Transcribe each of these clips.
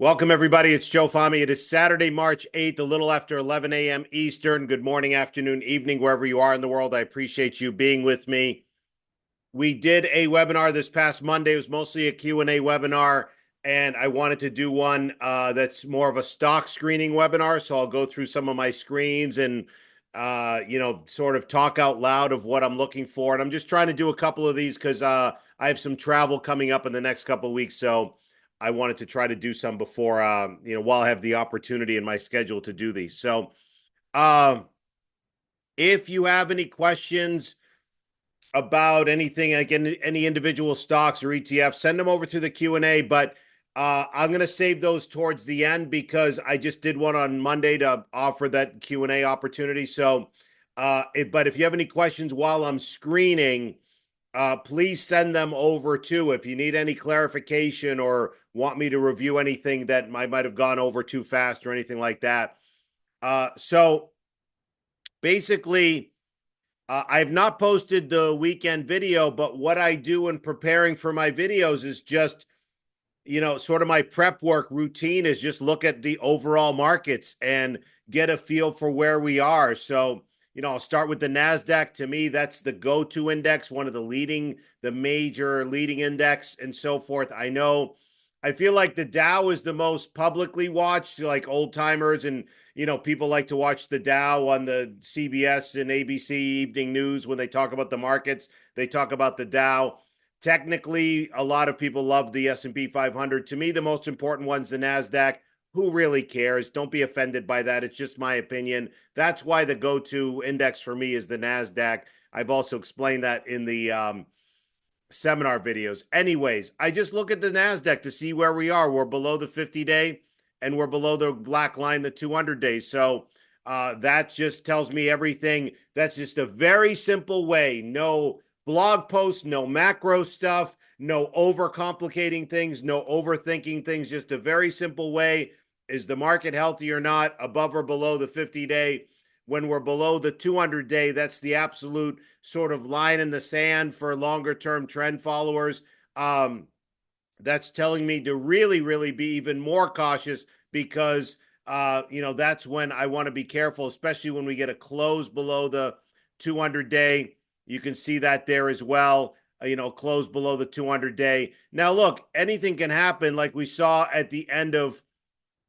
Welcome, everybody. It's Joe Fahmy. It is Saturday, March 8th, a little after 11 a.m. Eastern. Good morning, afternoon, evening, wherever you are in the world. I appreciate you being with me. We did a webinar this past Monday. It was mostly a Q&A webinar, and I wanted to do one that's more of a stock screening webinar. So I'll go through some of my screens and, sort of talk out loud of what I'm looking for. And I'm just trying to do a couple of these because I have some travel coming up in the next couple of weeks. So I wanted to try to do some before, while I have the opportunity in my schedule to do these. So uh, if you have any questions about anything, like any individual stocks or ETFs, send them over to the Q&A. But I'm going to save those towards the end because I just did one on Monday to offer that Q&A opportunity. So, but if you have any questions while I'm screening, please send them over too. If you need any clarification or want me to review anything that I might have gone over too fast or anything like that. So basically, I have not posted the weekend video, but what I do in preparing for my videos is just, sort of my prep work routine is just look at the overall markets and get a feel for where we are. So, I'll start with the NASDAQ. To me, that's the go-to index, one of the major leading index and so forth. I feel like the Dow is the most publicly watched, like old timers and, people like to watch the Dow on the CBS and ABC evening news when they talk about the markets. They talk about the Dow. Technically, a lot of people love the S&P 500. To me, the most important one's the NASDAQ. Who really cares? Don't be offended by that. It's just my opinion. That's why the go-to index for me is the NASDAQ. I've also explained that in the seminar videos. Anyways, I just look at the NASDAQ to see where we are. We're below the 50-day and we're below the black line, the 200 days. So that just tells me everything. That's just a very simple way. No blog posts, no macro stuff, no overcomplicating things, no overthinking things. Just a very simple way. Is the market healthy or not, above or below the 50-day? When we're below the 200-day, that's the absolute sort of line in the sand for longer term trend followers. That's telling me to really, really be even more cautious because, that's when I want to be careful, especially when we get a close below the 200-day. You can see that there as well, close below the 200-day. Now, look, anything can happen like we saw at the end of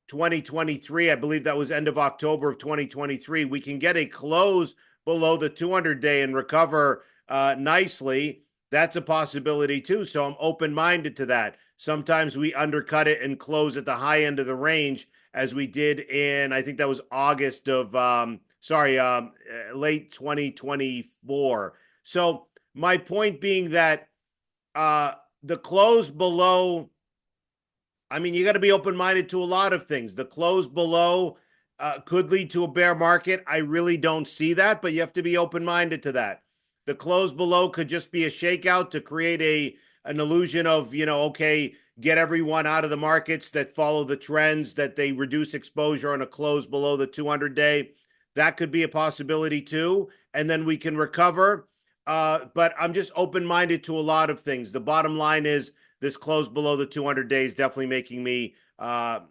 2023. I believe that was end of October of 2023. We can get a close below the 200-day and recover nicely. That's a possibility too. So I'm open-minded to that. Sometimes we undercut it and close at the high end of the range, as we did in, I think that was August of, late 2024. So my point being that the close below, I mean, you got to be open-minded to a lot of things. The close below could lead to a bear market. I really don't see that, but you have to be open-minded to that. The close below could just be a shakeout to create an illusion of, okay, get everyone out of the markets that follow the trends, that they reduce exposure on a close below the 200-day. That could be a possibility too. And then we can recover. But I'm just open-minded to a lot of things. The bottom line is this close below the 200 days definitely making me a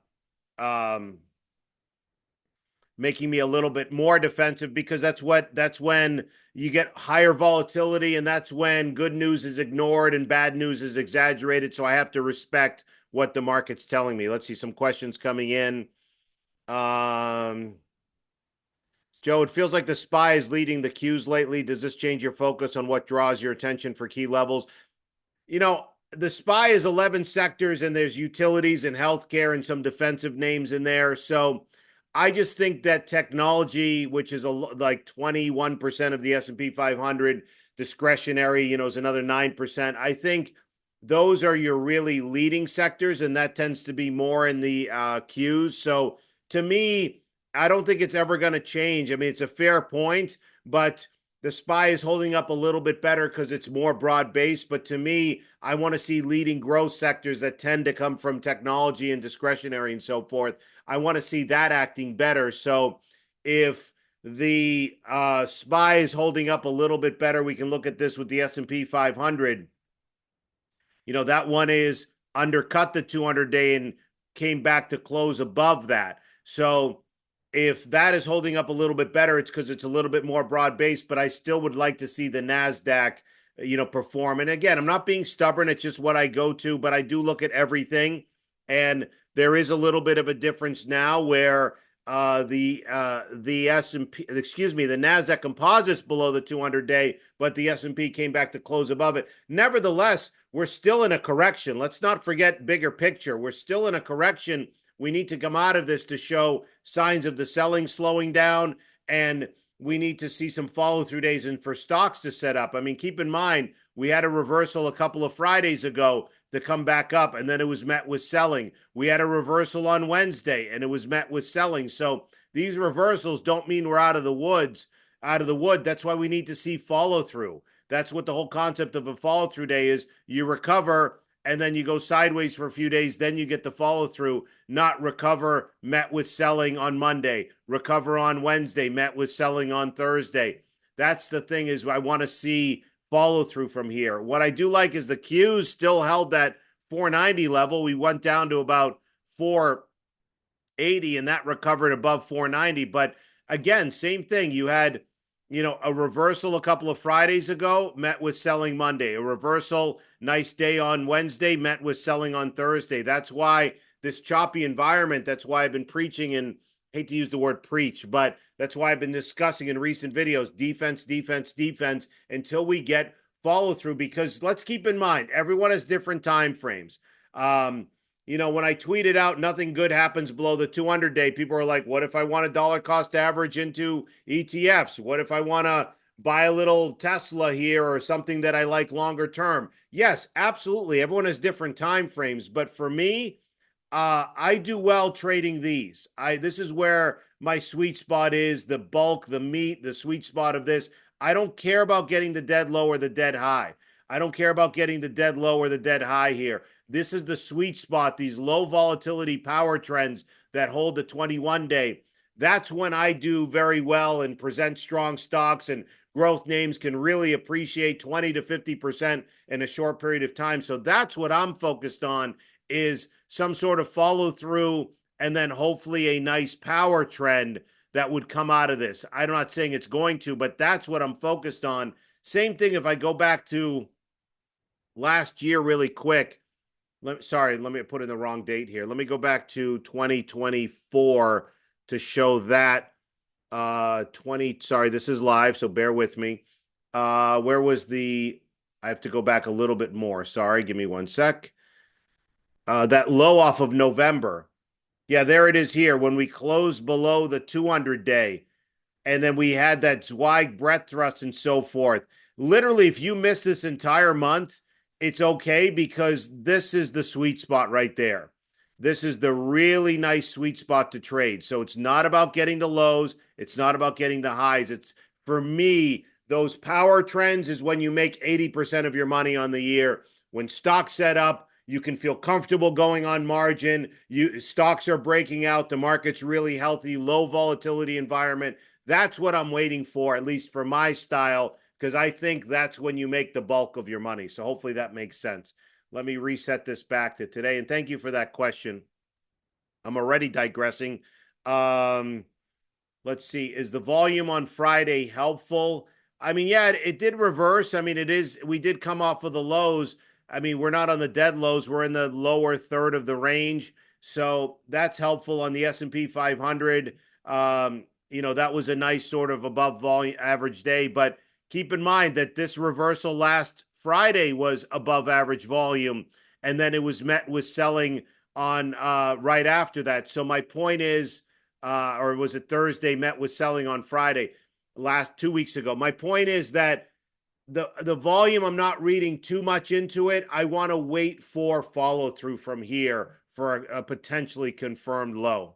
little bit more defensive, because that's when you get higher volatility, and that's when good news is ignored and bad news is exaggerated. So I have to respect what the market's telling me. Let's see some questions coming in. Joe, it feels like the SPY is leading the Qs lately. Does this change your focus on what draws your attention for key levels? The SPY is 11 sectors, and there's utilities and healthcare and some defensive names in there. So I just think that technology, which is like 21% of the S&P 500, discretionary, is another 9%. I think those are your really leading sectors, and that tends to be more in the Qs. So to me, I don't think it's ever going to change. I mean, it's a fair point, but the SPY is holding up a little bit better because it's more broad-based. But to me, I want to see leading growth sectors that tend to come from technology and discretionary and so forth. I want to see that acting better. So if the SPY is holding up a little bit better, we can look at this with the S&P 500. That one is undercut the 200-day and came back to close above that. So if that is holding up a little bit better, it's because it's a little bit more broad-based, but I still would like to see the NASDAQ, perform. And again, I'm not being stubborn. It's just what I go to, but I do look at everything. And there is a little bit of a difference now where the S&P, excuse me, the Nasdaq Composite's below the 200-day, but the S&P came back to close above it. Nevertheless, we're still in a correction. Let's not forget bigger picture. We're still in a correction. We need to come out of this to show signs of the selling slowing down, and we need to see some follow-through days and for stocks to set up. I mean, keep in mind, we had a reversal a couple of Fridays ago to come back up, and then it was met with selling. We had a reversal on Wednesday, and it was met with selling. So these reversals don't mean we're out of the wood. That's why we need to see follow-through. That's what the whole concept of a follow-through day is. You recover, and then you go sideways for a few days, then you get the follow-through, not recover, met with selling on Monday, recover on Wednesday, met with selling on Thursday. That's the thing, is I want to see follow through from here. What I do like is the Qs still held that 490 level. We went down to about 480 and that recovered above 490. But again, same thing. You had, a reversal a couple of Fridays ago, met with selling Monday. A reversal, nice day on Wednesday, met with selling on Thursday. That's why this choppy environment, that's why I've been preaching, and hate to use the word preach, but that's why I've been discussing in recent videos, defense, defense, defense, until we get follow through. Because let's keep in mind, everyone has different time frames. When I tweeted out nothing good happens below the 200-day, people are like, what if I want a dollar cost average into ETFs? What if I want to buy a little Tesla here or something that I like longer term? Yes, absolutely. Everyone has different time frames. But for me, I do well trading these. This is where my sweet spot is, the bulk, the meat, the sweet spot of this. I don't care about getting the dead low or the dead high. I don't care about getting the dead low or the dead high here. This is the sweet spot, these low volatility power trends that hold the 21-day. That's when I do very well and present strong stocks, and growth names can really appreciate 20 to 50% in a short period of time. So that's what I'm focused on, is some sort of follow through and then hopefully a nice power trend that would come out of this. I'm not saying it's going to, but that's what I'm focused on. Same thing if I go back to last year really quick. Let me put in the wrong date here. Let me go back to 2024 to show that. This is live, so bear with me. Where was I have to go back a little bit more. Sorry, give me one sec. That low off of November. Yeah, there it is here. When we closed below the 200-day, and then we had that Zweig breadth thrust and so forth. Literally, if you miss this entire month, it's okay, because this is the sweet spot right there. This is the really nice sweet spot to trade. So it's not about getting the lows. It's not about getting the highs. It's, for me, those power trends is when you make 80% of your money on the year. When stocks set up, you can feel comfortable going on margin. Stocks are breaking out. The market's really healthy, low volatility environment. That's what I'm waiting for, at least for my style, because I think that's when you make the bulk of your money. So hopefully that makes sense. Let me reset this back to today. And thank you for that question. I'm already digressing. Let's see. Is the volume on Friday helpful? I mean, yeah, it did reverse. I mean, we did come off of the lows. I mean, we're not on the dead lows. We're in the lower third of the range. So that's helpful on the S&P 500. That was a nice sort of above volume average day. But keep in mind that this reversal last Friday was above average volume, and then it was met with selling on right after that. So my point is, or was it Thursday, met with selling on Friday, 2 weeks ago. My point is that the volume, I'm not reading too much into it. I want to wait for follow through from here for a potentially confirmed low.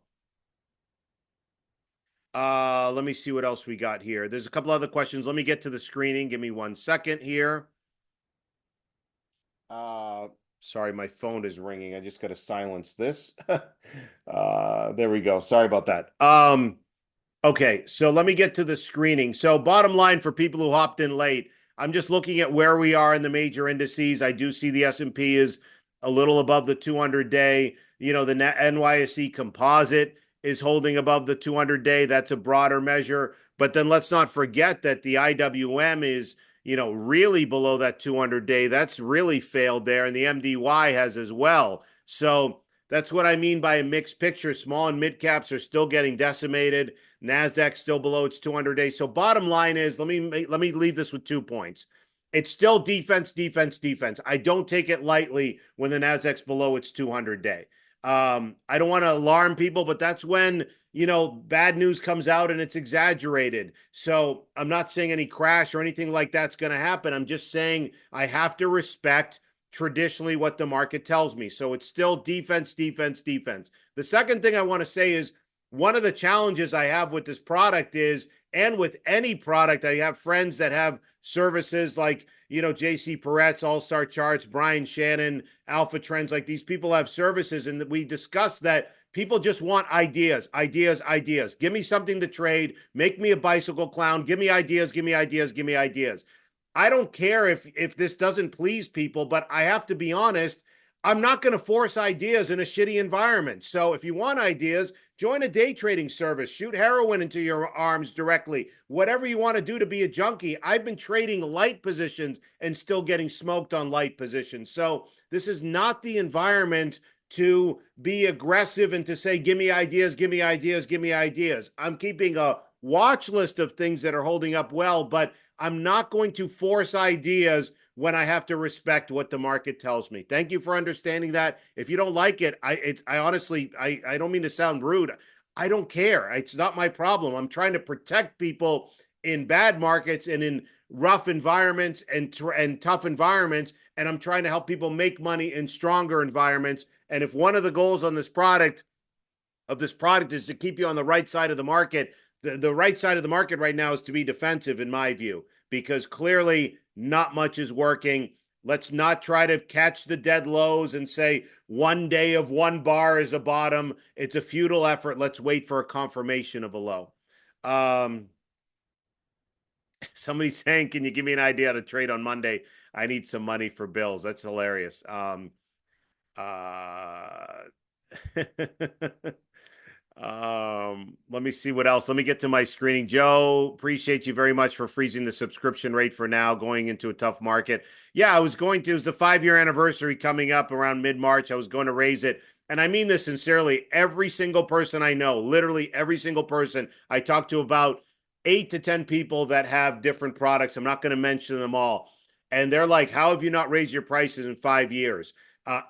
Let me see what else we got here. There's a couple other questions. Let me get to the screening. Give me 1 second here. Sorry, my phone is ringing. I just got to silence this. There we go. Sorry about that. Okay, so let me get to the screening. So bottom line for people who hopped in late, I'm just looking at where we are in the major indices. I do see the S&P is a little above the 200-day. the NYSE composite is holding above the 200-day. That's a broader measure. But then let's not forget that the IWM is, really below that 200-day. That's really failed there. And the MDY has as well. So that's what I mean by a mixed picture. Small and mid caps are still getting decimated. NASDAQ still below its 200-day. So bottom line is, let me leave this with 2 points. It's still defense, defense, defense. I don't take it lightly when the NASDAQ's below its 200-day. I don't want to alarm people, but that's when, bad news comes out and it's exaggerated. So I'm not saying any crash or anything like that's going to happen. I'm just saying I have to respect traditionally what the market tells me. So it's still defense, defense, defense. The second thing I want to say is one of the challenges I have with this product is, and with any product, I have friends that have services like, JC Peretz, All-Star Charts, Brian Shannon, Alpha Trends, like these people have services. And we discussed that people just want ideas, ideas, ideas. Give me something to trade. Make me a bicycle clown. Give me ideas, give me ideas, give me ideas. I don't care if this doesn't please people, but I have to be honest, I'm not going to force ideas in a shitty environment. So if you want ideas, join a day trading service, shoot heroin into your arms directly, whatever you want to do to be a junkie. I've been trading light positions and still getting smoked on light positions. So this is not the environment to be aggressive and to say, give me ideas, give me ideas, give me ideas. I'm keeping a watch list of things that are holding up well, but I'm not going to force ideas when I have to respect what the market tells me. Thank you for understanding that. If you don't like it, I honestly, I don't mean to sound rude. I don't care. It's not my problem. I'm trying to protect people in bad markets and in rough environments and tough environments. And I'm trying to help people make money in stronger environments. And if one of the goals on this product is to keep you on the right side of the market, the right side of the market right now is to be defensive, in my view, because clearly not much is working. Let's not try to catch the dead lows and say one day of one bar is a bottom. It's a futile effort. Let's wait for a confirmation of a low. Somebody's saying, can you give me an idea how to trade on Monday? I need some money for bills. That's hilarious. Let me see what else. Let me get to my screening. Joe, appreciate you very much for freezing the subscription rate for now, going into a tough market. Yeah, it was a 5-year anniversary coming up around mid-March. I was going to raise it. And I mean this sincerely. Every single person I know, literally every single person I talk to, about 8 to 10 people that have different products. I'm not going to mention them all. And they're like, how have you not raised your prices in 5 years?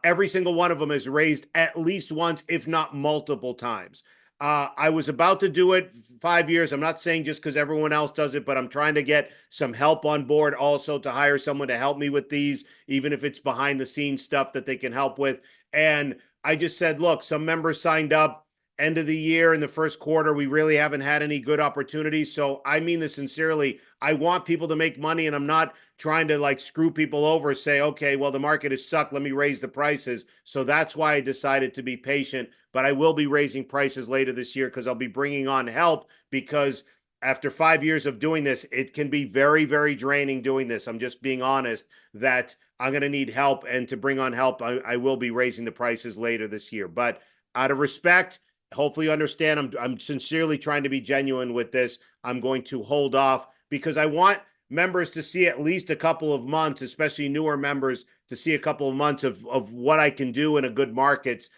Every single one of them is raised at least once, if not multiple times. I was about to do it 5 years. I'm not saying just because everyone else does it, but I'm trying to get some help on board also to hire someone to help me with these, even if it's behind the scenes stuff that they can help with. And I just said, look, some members signed up end of the year in the first quarter. We really haven't had any good opportunities. So I mean this sincerely. I want people to make money, and I'm not trying to like screw people over, say, okay, well, the market has sucked. Let me raise the prices. So that's why I decided to be patient. But I will be raising prices later this year because I'll be bringing on help, because after 5 years of doing this, it can be very, very draining doing this. I'm just being honest that I'm going to need help. And to bring on help, I will be raising the prices later this year. But out of respect, hopefully you understand, I'm sincerely trying to be genuine with this. I'm going to hold off because I want members to see at least a couple of months, especially newer members, to see a couple of months of what I can do in a good markets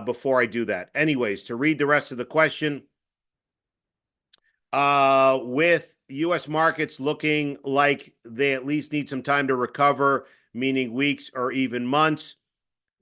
before I do that. Anyways, to read the rest of the question, with U.S. markets looking like they at least need some time to recover, meaning weeks or even months,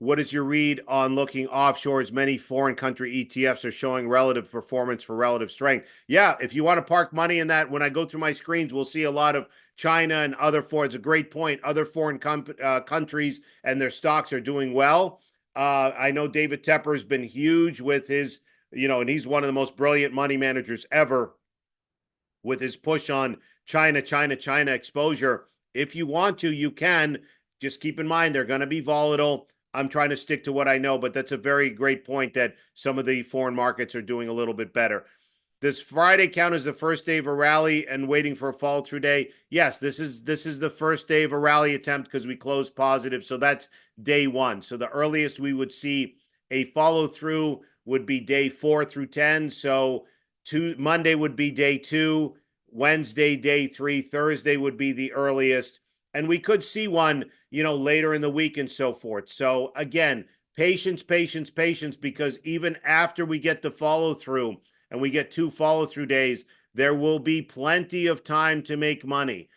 what is your read on looking offshore, as many foreign country ETFs are showing relative performance for relative strength? Yeah, if you want to park money in that, when I go through my screens, we'll see a lot of China and other foreign. It's a great point. Other foreign countries and their stocks are doing well. I know David Tepper has been huge with his, and he's one of the most brilliant money managers ever with his push on China exposure. If you want to, you can. Just keep in mind, they're going to be volatile. I'm trying to stick to what I know, but that's a very great point that some of the foreign markets are doing a little bit better. Does Friday count as the first day of a rally and waiting for a fall through day? Yes, this is the first day of a rally attempt because we closed positive. So that's day one. So the earliest we would see A follow through would be day 4 through 10. So Monday would be day 2, Wednesday day 3, Thursday would be the earliest, and we could see one, later in the week and so forth. So again, patience, patience, patience, because even after we get the follow through and we get 2 follow through days, there will be plenty of time to make money.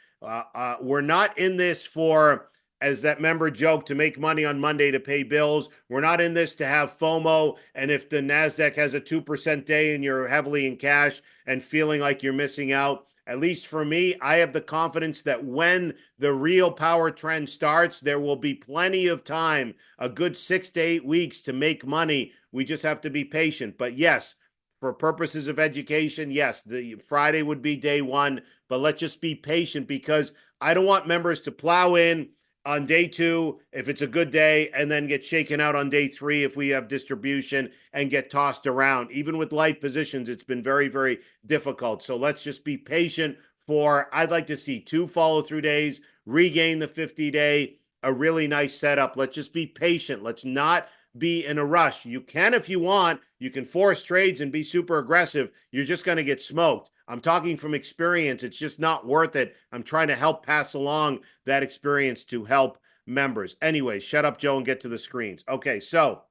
We're not in this for, as that member joked, to make money on Monday to pay bills. We're not in this to have FOMO. And if the NASDAQ has a 2% day and you're heavily in cash and feeling like you're missing out, at least for me, I have the confidence that when the real power trend starts, there will be plenty of time, a good 6 to 8 weeks to make money. We just have to be patient. But yes, for purposes of education, yes, the Friday would be day 1, but let's just be patient, because I don't want members to plow in on day 2 if it's a good day and then get shaken out on day 3 if we have distribution and get tossed around. Even with light positions, it's been very, very difficult. So let's just be patient I'd like to see 2 follow-through days, regain the 50-day, a really nice setup. Let's just be patient. Let's not be in a rush. You can, if you want, you can force trades and be super aggressive. You're just going to get smoked. I'm talking from experience. It's just not worth it. I'm trying to help pass along that experience to help members. Anyway, shut up, Joe, and get to the screens. Okay, so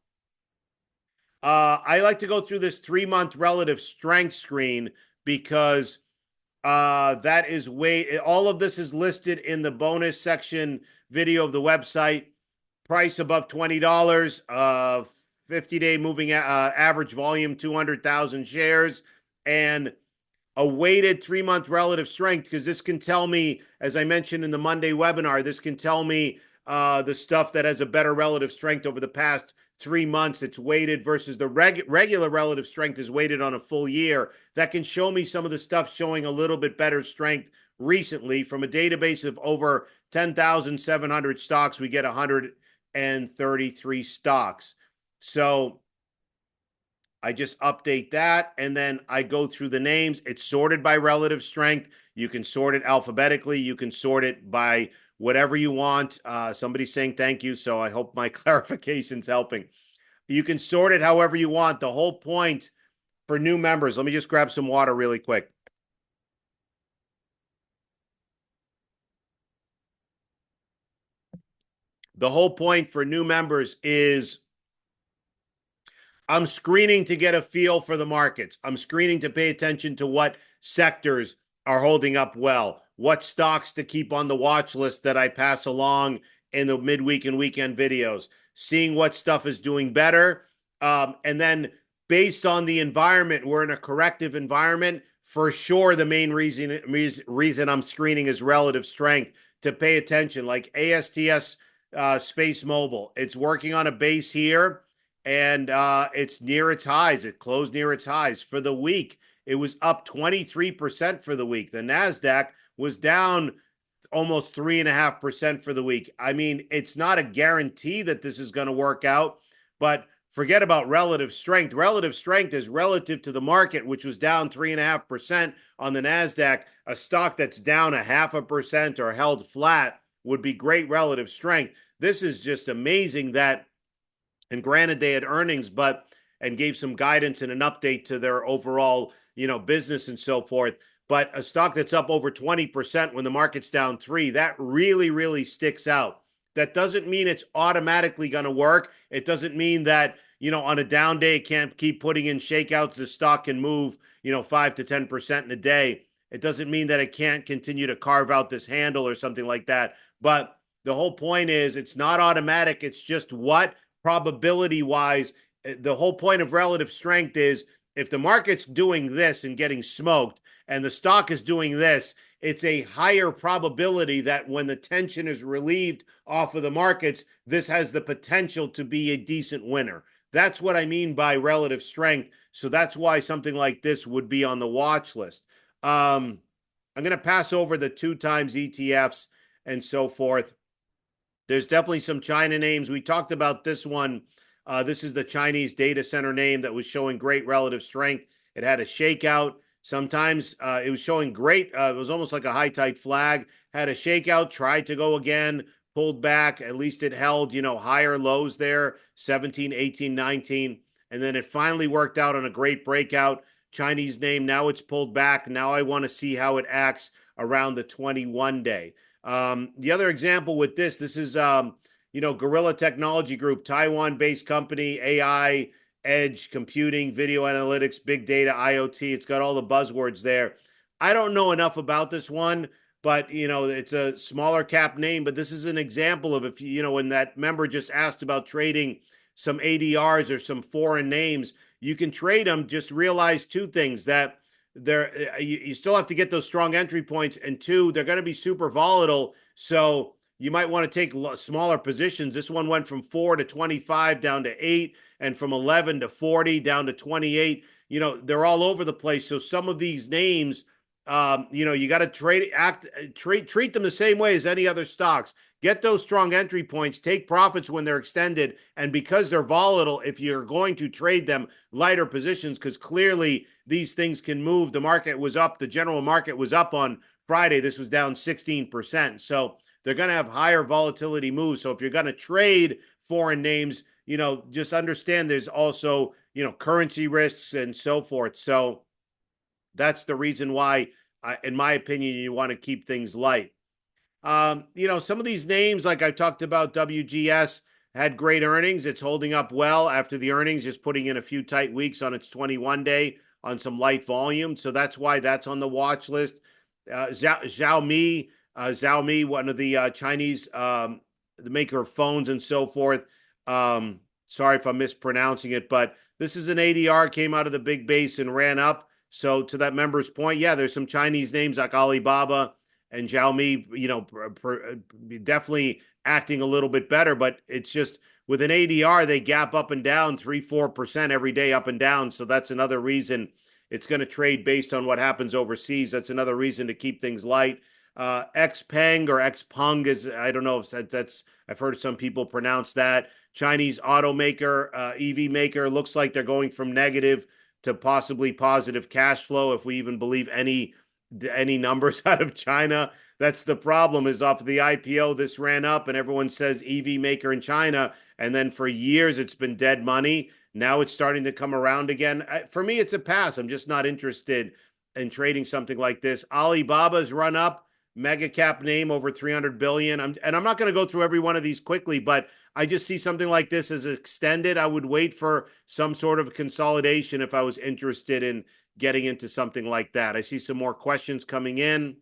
I like to go through this 3-month relative strength screen because that is all of this is listed in the bonus section video of the website. Price above $20, 50-day moving average volume, 200,000 shares, and a weighted 3-month relative strength, because this can tell me, as I mentioned in the Monday webinar, this can tell me the stuff that has a better relative strength over the past 3 months. It's weighted versus the regular relative strength is weighted on a full year. That can show me some of the stuff showing a little bit better strength recently. From a database of over 10,700 stocks, we get 133 stocks. So I just update that, and then I go through the names. It's sorted by relative strength. You can sort it alphabetically. You can sort it by whatever you want. Somebody's saying thank you, so I hope my clarification's helping. You can sort it however you want. The whole point for new members, let me just grab some water really quick. The whole point for new members is I'm screening to get a feel for the markets. I'm screening to pay attention to what sectors are holding up well, what stocks to keep on the watch list that I pass along in the midweek and weekend videos, seeing what stuff is doing better. And then based on the environment, we're in a corrective environment. For sure, the main reason I'm screening is relative strength, to pay attention, like ASTS Space Mobile. It's working on a base here, and it's near its highs. It closed near its highs. For the week, it was up 23% for the week. The NASDAQ was down almost 3.5% for the week. I mean, it's not a guarantee that this is going to work out, but forget about relative strength. Relative strength is relative to the market, which was down 3.5% on the NASDAQ. A stock that's down 0.5% or held flat would be great relative strength. This is just amazing that, and granted, they had earnings, and gave some guidance and an update to their overall, business and so forth. But a stock that's up over 20% when the market's down 3%, that really, really sticks out. That doesn't mean it's automatically going to work. It doesn't mean that, on a down day, it can't keep putting in shakeouts. The stock can move, 5 to 10% in a day. It doesn't mean that it can't continue to carve out this handle or something like that. But the whole point is it's not automatic. It's just what probability-wise, the whole point of relative strength is if the market's doing this and getting smoked and the stock is doing this, it's a higher probability that when the tension is relieved off of the markets, this has the potential to be a decent winner. That's what I mean by relative strength. So that's why something like this would be on the watch list. I'm going to pass over the 2 times ETFs and so forth. There's definitely some China names. We talked about this one. This is the Chinese data center name that was showing great relative strength. It had a shakeout. Sometimes it was showing great. It was almost like a high tide flag. Had a shakeout, tried to go again, pulled back. At least it held, higher lows there, 17, 18, 19. And then it finally worked out on a great breakout. Chinese name. Now it's pulled back. Now I want to see how it acts around the 21 day. The other example with this is, Gorilla Technology Group, Taiwan-based company, AI, edge computing, video analytics, big data, IoT. It's got all the buzzwords there. I don't know enough about this one, but it's a smaller cap name. But this is an example of, if when that member just asked about trading some ADRs or some foreign names, you can trade them. Just realize two things: that you still have to get those strong entry points, and two, they're going to be super volatile. So you might want to take smaller positions. This one went from 4 to 25 down to 8, and from 11 to 40 down to 28. They're all over the place. So some of these names, you got to treat them the same way as any other stocks. Get those strong entry points, take profits when they're extended, and because they're volatile, if you're going to trade them, lighter positions, because clearly these things can move. The market was up. The general market was up on Friday. This was down 16%. So they're going to have higher volatility moves. So if you're going to trade foreign names, just understand there's also, currency risks and so forth. So that's the reason why, in my opinion, you want to keep things light. Some of these names, like I talked about, WGS had great earnings. It's holding up well after the earnings, just putting in a few tight weeks on its 21 day on some light volume. So that's why that's on the watch list. Xiaomi, one of the Chinese, the maker of phones and so forth. Sorry if I'm mispronouncing it, but this is an ADR, came out of the big base and ran up. So to that member's point, yeah, there's some Chinese names like Alibaba and Xiaomi, definitely acting a little bit better, but it's just with an ADR, they gap up and down 3-4% every day up and down. So that's another reason it's going to trade based on what happens overseas. That's another reason to keep things light. Xpeng or Xpeng is, I don't know if that's, I've heard some people pronounce that. Chinese automaker, EV maker, looks like they're going from negative to possibly positive cash flow, if we even believe any numbers out of China. That's the problem, is off of the IPO, this ran up and everyone says EV maker in China. And then for years, it's been dead money. Now it's starting to come around again. For me, it's a pass. I'm just not interested in trading something like this. Alibaba's run up, mega cap name, over 300 billion. I'm not going to go through every one of these quickly, but I just see something like this as extended. I would wait for some sort of consolidation if I was interested in getting into something like that. I see some more questions coming in.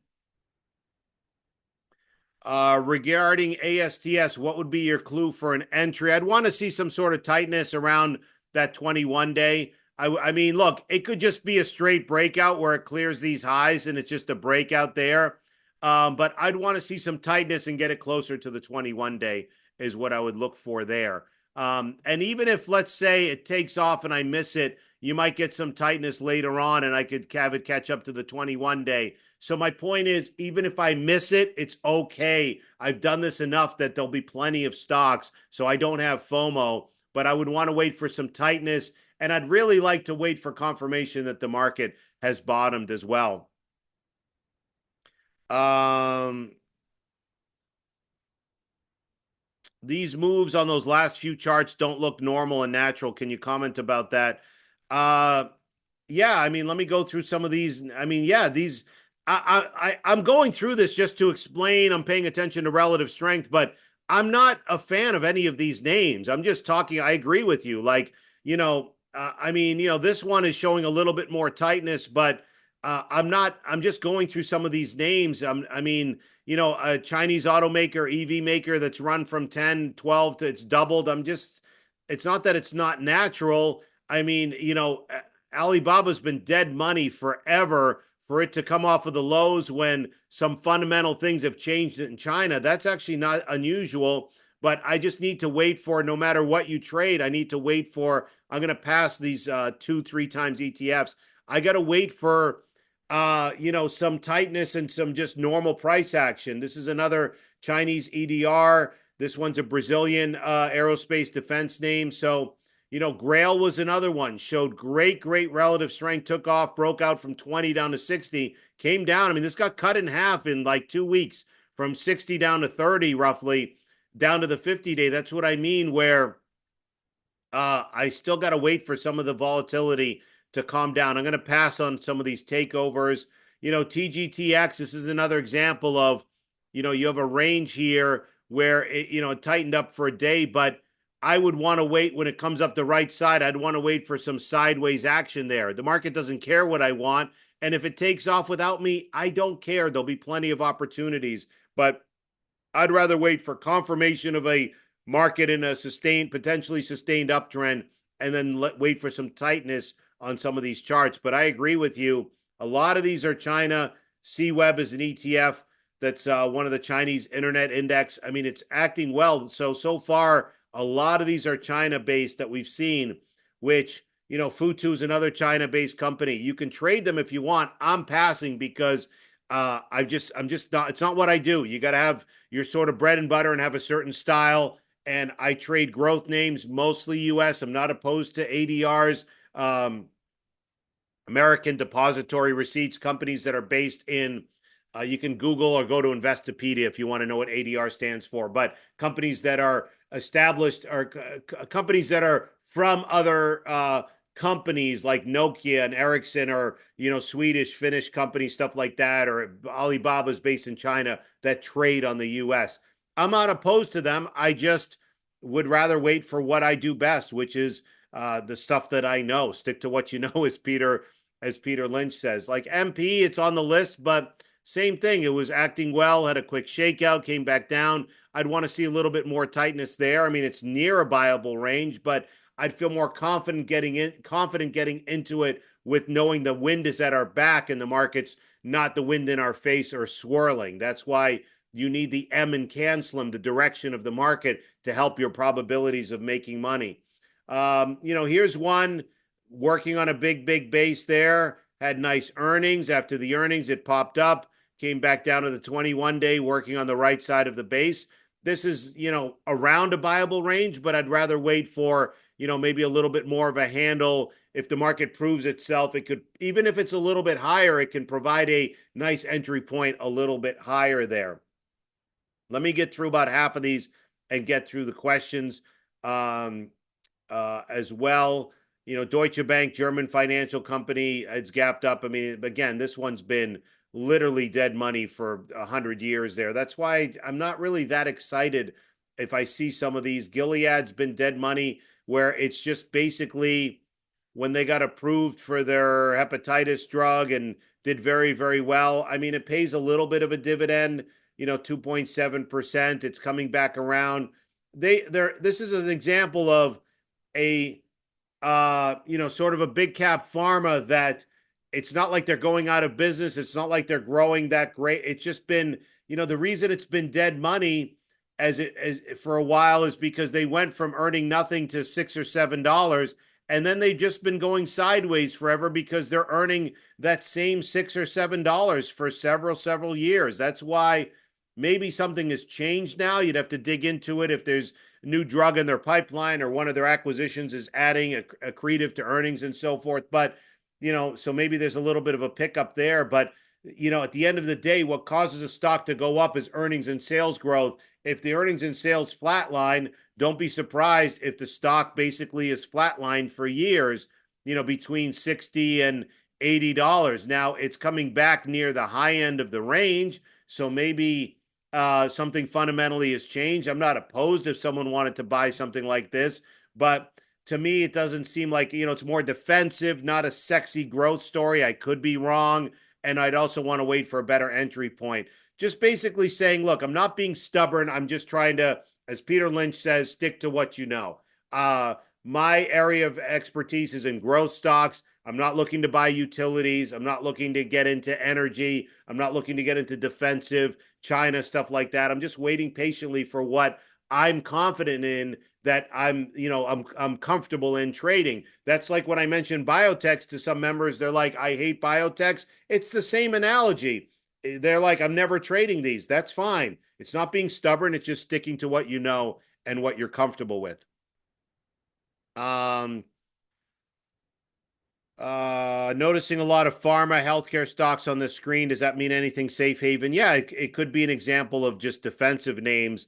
Regarding ASTS, what would be your clue for an entry? I'd want to see some sort of tightness around that 21 day. I mean, look, it could just be a straight breakout where it clears these highs and it's just a breakout there. But I'd want to see some tightness and get it closer to the 21 day is what I would look for there. And even if, let's say, it takes off and I miss it, you might get some tightness later on and I could have it catch up to the 21 day. So my point is, even if I miss it, it's okay. I've done this enough that there'll be plenty of stocks, so I don't have FOMO, but I would want to wait for some tightness. And I'd really like to wait for confirmation that the market has bottomed as well. These moves on those last few charts don't look normal and natural. Can you comment about that? Yeah, I mean, let me go through some of these. I mean, yeah, these I'm going through this just to explain. I'm paying attention to relative strength, but I'm not a fan of any of these names. I'm just talking. I agree with you. Like, I mean, this one is showing a little bit more tightness, but I'm just going through some of these names. I mean, a Chinese automaker, EV maker that's run from 10, 12 to it's doubled. It's not that it's not natural. I mean, Alibaba's been dead money forever. For it to come off of the lows when some fundamental things have changed in China, that's actually not unusual. But I just need to wait for, no matter what you trade, I need to wait for, I'm going to pass these 2-3 times ETFs. I got to wait for, some tightness and some just normal price action. This is another Chinese EDR. This one's a Brazilian aerospace defense name. So, Grail was another one, showed great relative strength, took off, broke out from 20 down to 60, came down. I mean, this got cut in half in like 2 weeks from 60 down to 30 roughly. down to the 50-day. That's what I mean, where I still got to wait for some of the volatility to calm down. I'm going to pass on some of these takeovers. TGTX, this is another example of, you have a range here where it tightened up for a day, but I would want to wait when it comes up the right side. I'd want to wait for some sideways action there. The market doesn't care what I want. And if it takes off without me, I don't care. There'll be plenty of opportunities, but I'd rather wait for confirmation of a market in a potentially sustained uptrend, and then wait for some tightness on some of these charts. But I agree with you. A lot of these are China. CWeb is an ETF that's one of the Chinese internet index. I mean, it's acting well. So far, a lot of these are China-based that we've seen, which, Futu is another China-based company. You can trade them if you want. I'm passing because I'm just not, it's not what I do. You got to have your sort of bread and butter and have a certain style. And I trade growth names, mostly US. I'm not opposed to ADRs, American Depository Receipts, companies that are based in, you can Google or go to Investopedia if you want to know what ADR stands for. But companies that are established, or companies that are from other companies like Nokia and Ericsson, or Swedish, Finnish companies, stuff like that, or Alibaba's based in China that trade on the US. I'm not opposed to them. I just would rather wait for what I do best, which is the stuff that I know. Stick to what you know, as Peter Lynch says. Like MP, it's on the list, but same thing. It was acting well, had a quick shakeout, came back down. I'd want to see a little bit more tightness there. I mean, it's near a viable range, but I'd feel more confident getting into it with knowing the wind is at our back and the market's not the wind in our face or swirling. That's why you need the M in Cancelim, the direction of the market, to help your probabilities of making money. Here's one working on a big base there. Had nice earnings. After the earnings, it popped up, came back down to the 21-day, working on the right side of the base. This is, around a viable range, but I'd rather wait for, maybe a little bit more of a handle. If the market proves itself, it could, even if it's a little bit higher, it can provide a nice entry point a little bit higher there. Let me get through about half of these and get through the questions as well. Deutsche Bank, German financial company, it's gapped up. I mean, again, this one's been literally dead money for 100 years there. That's why I'm not really that excited if I see some of these. Gilead's been dead money, where it's just basically when they got approved for their hepatitis drug and did very, very well. I mean, it pays a little bit of a dividend, 2.7%. It's coming back around. This is an example of a sort of a big cap pharma that it's not like they're going out of business. It's not like they're growing that great. It's just been, the reason it's been dead money as for a while is because they went from earning nothing to $6 or $7, and then they've just been going sideways forever because they're earning that same $6 or $7 for several years. That's why maybe something has changed now. You'd have to dig into it if there's a new drug in their pipeline or one of their acquisitions is adding accretive to earnings and so forth. But, so maybe there's a little bit of a pickup there. But, at the end of the day, what causes a stock to go up is earnings and sales growth. If the earnings and sales flatline, don't be surprised if the stock basically is flatlined for years, between $60 and $80. Now it's coming back near the high end of the range. So maybe something fundamentally has changed. I'm not opposed if someone wanted to buy something like this, but to me, it doesn't seem like, it's more defensive, not a sexy growth story. I could be wrong. And I'd also want to wait for a better entry point. Just basically saying, look, I'm not being stubborn. I'm just trying to, as Peter Lynch says, stick to what you know. My area of expertise is in growth stocks. I'm not looking to buy utilities. I'm not looking to get into energy. I'm not looking to get into defensive China, stuff like that. I'm just waiting patiently for what I'm confident in, that I'm comfortable in trading. That's like when I mentioned biotechs to some members, they're like, I hate biotechs. It's the same analogy. They're like, I'm never trading these. That's fine. It's not being stubborn. It's just sticking to what you know and what you're comfortable with. Noticing a lot of pharma healthcare stocks on the screen. Does that mean anything? Safe haven? Yeah, it could be an example of just defensive names.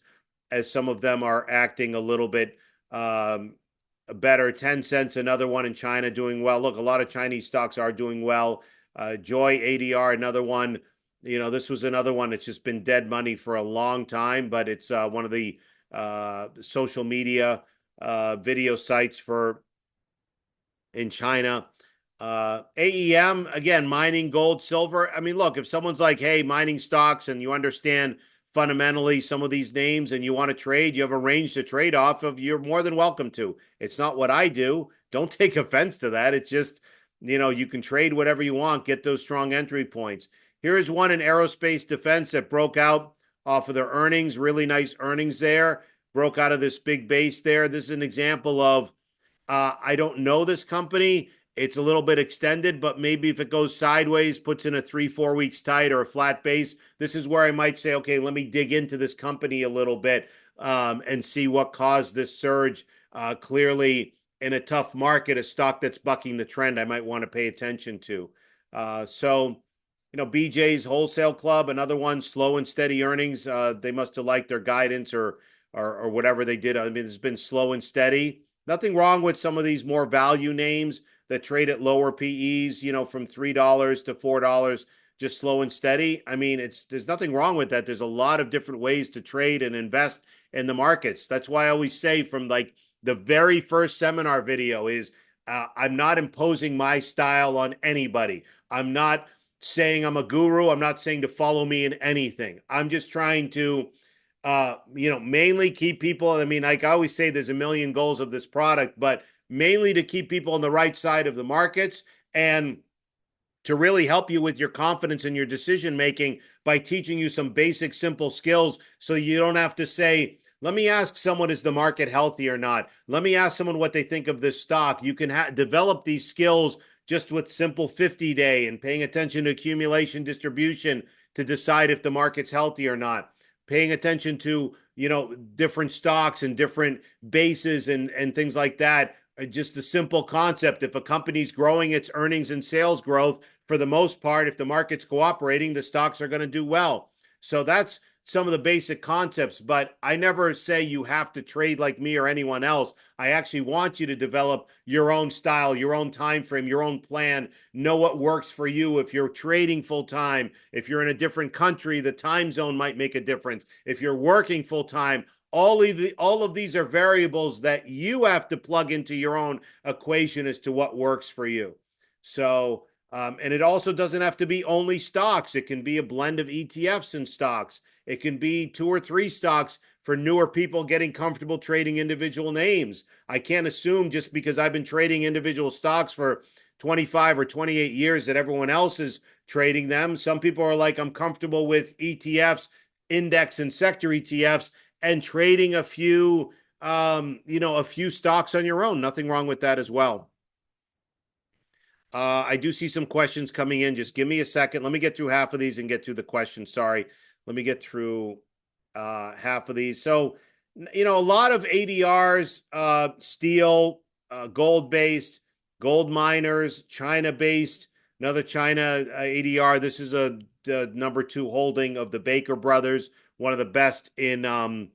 as some of them are acting a little bit better. Tencent's another one in China doing well. Look, a lot of Chinese stocks are doing well. Joy ADR, another one. This was another one that's just been dead money for a long time, but it's one of the social media video sites for in China. AEM, again, mining gold, silver. I mean, look, if someone's like, hey, mining stocks, and you understand fundamentally some of these names and you want to trade, you have a range to trade off of, you're more than welcome to. It's not what I do. Don't take offense to that. It's just, you can trade whatever you want, get those strong entry points. Here is one in aerospace defense that broke out off of their earnings, really nice earnings there, broke out of this big base there. This is an example of, I don't know this company. It's a little bit extended, but maybe if it goes sideways, puts in a 3-4 weeks tight or a flat base, this is where I might say, okay, let me dig into this company a little bit and see what caused this surge. Clearly, in a tough market, a stock that's bucking the trend, I might want to pay attention to. BJ's Wholesale Club, another one, slow and steady earnings. They must have liked their guidance or whatever they did. I mean, it's been slow and steady. Nothing wrong with some of these more value names that trade at lower PEs, from $3 to $4, just slow and steady. I mean, there's nothing wrong with that. There's a lot of different ways to trade and invest in the markets. That's why I always say from like the very first seminar video is I'm not imposing my style on anybody. I'm not saying I'm a guru. I'm not saying to follow me in anything. I'm just trying to mainly keep people. I mean, like I always say, there's a million goals of this product, but mainly to keep people on the right side of the markets and to really help you with your confidence and your decision making by teaching you some basic, simple skills so you don't have to say, let me ask someone, is the market healthy or not? Let me ask someone what they think of this stock. You can develop these skills just with simple 50-day and paying attention to accumulation distribution to decide if the market's healthy or not. Paying attention to, different stocks and different bases and things like that. Just the simple concept. If a company's growing its earnings and sales growth, for the most part, if the market's cooperating, the stocks are going to do well. So that's some of the basic concepts, but I never say you have to trade like me or anyone else. I actually want you to develop your own style, your own time frame, your own plan, know what works for you. If you're trading full time, if you're in a different country, the time zone might make a difference. If you're working full time, all of these are variables that you have to plug into your own equation as to what works for you. So, and it also doesn't have to be only stocks. It can be a blend of ETFs and stocks. It can be 2 or 3 stocks for newer people getting comfortable trading individual names. I can't assume just because I've been trading individual stocks for 25 or 28 years that everyone else is trading them. Some people are like, I'm comfortable with ETFs, index and sector ETFs, and trading a few stocks on your own. Nothing wrong with that as well. I do see some questions coming in. Just give me a second. Let me get through half of these and get through the questions. Sorry. Let me get through half of these. So, a lot of ADRs, steel, gold-based, gold miners, China-based, another China ADR. This is the number 2 holding of the Baker Brothers, one of the best in the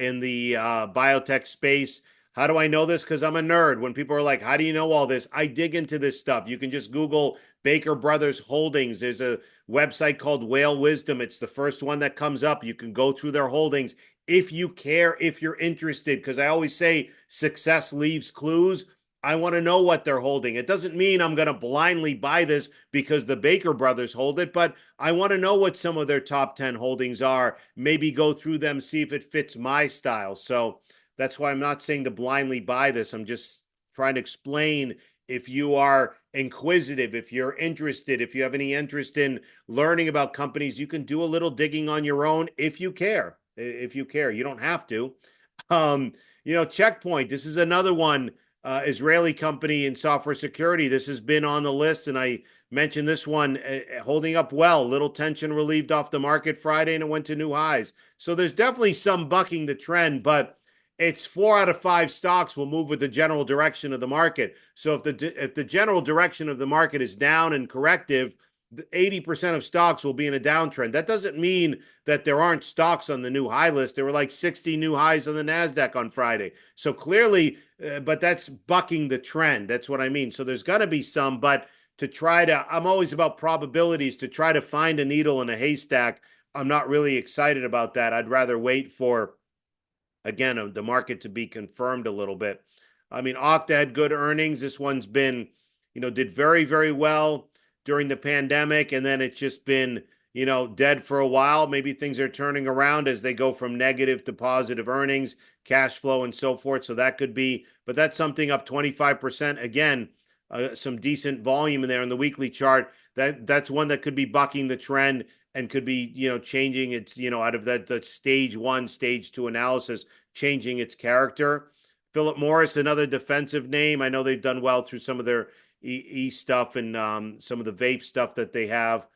biotech space. How do I know this? Because I'm a nerd. When people are like, how do you know all this? I dig into this stuff. You can just Google Baker Brothers Holdings. There's a website called Whale Wisdom. It's the first one that comes up. You can go through their holdings if you care, if you're interested, because I always say success leaves clues. I want to know what they're holding. It doesn't mean I'm going to blindly buy this because the Baker Brothers hold it, but I want to know what some of their top 10 holdings are, maybe go through them, see if it fits my style. So that's why I'm not saying to blindly buy this. I'm just trying to explain, if you are inquisitive, if you're interested, if you have any interest in learning about companies, you can do a little digging on your own if you care. If you care, you don't have to. Checkpoint. This is another one, Israeli company in software security. This has been on the list, and I mentioned this one holding up well. Little tension relieved off the market Friday, and it went to new highs. So there's definitely some bucking the trend, but it's 4 out of 5 stocks will move with the general direction of the market. So if the general direction of the market is down and corrective, 80% of stocks will be in a downtrend. That doesn't mean that there aren't stocks on the new high list. There were like 60 new highs on the NASDAQ on Friday. So clearly, but that's bucking the trend. That's what I mean. So there's going to be some, but I'm always about probabilities. To try to find a needle in a haystack, I'm not really excited about that. I'd rather wait for, again, the market to be confirmed a little bit. I mean, Okta had good earnings. This one's been, did very, very well during the pandemic, and then it's just been, dead for a while. Maybe things are turning around as they go from negative to positive earnings, cash flow, and so forth. So that could be, but that's something up 25%. Again, some decent volume in there in the weekly chart. That's one that could be bucking the trend and could be, changing its, out of that stage 1, stage 2 analysis, changing its character. Philip Morris, another defensive name. I know they've done well through some of their stuff and some of the vape stuff that they have.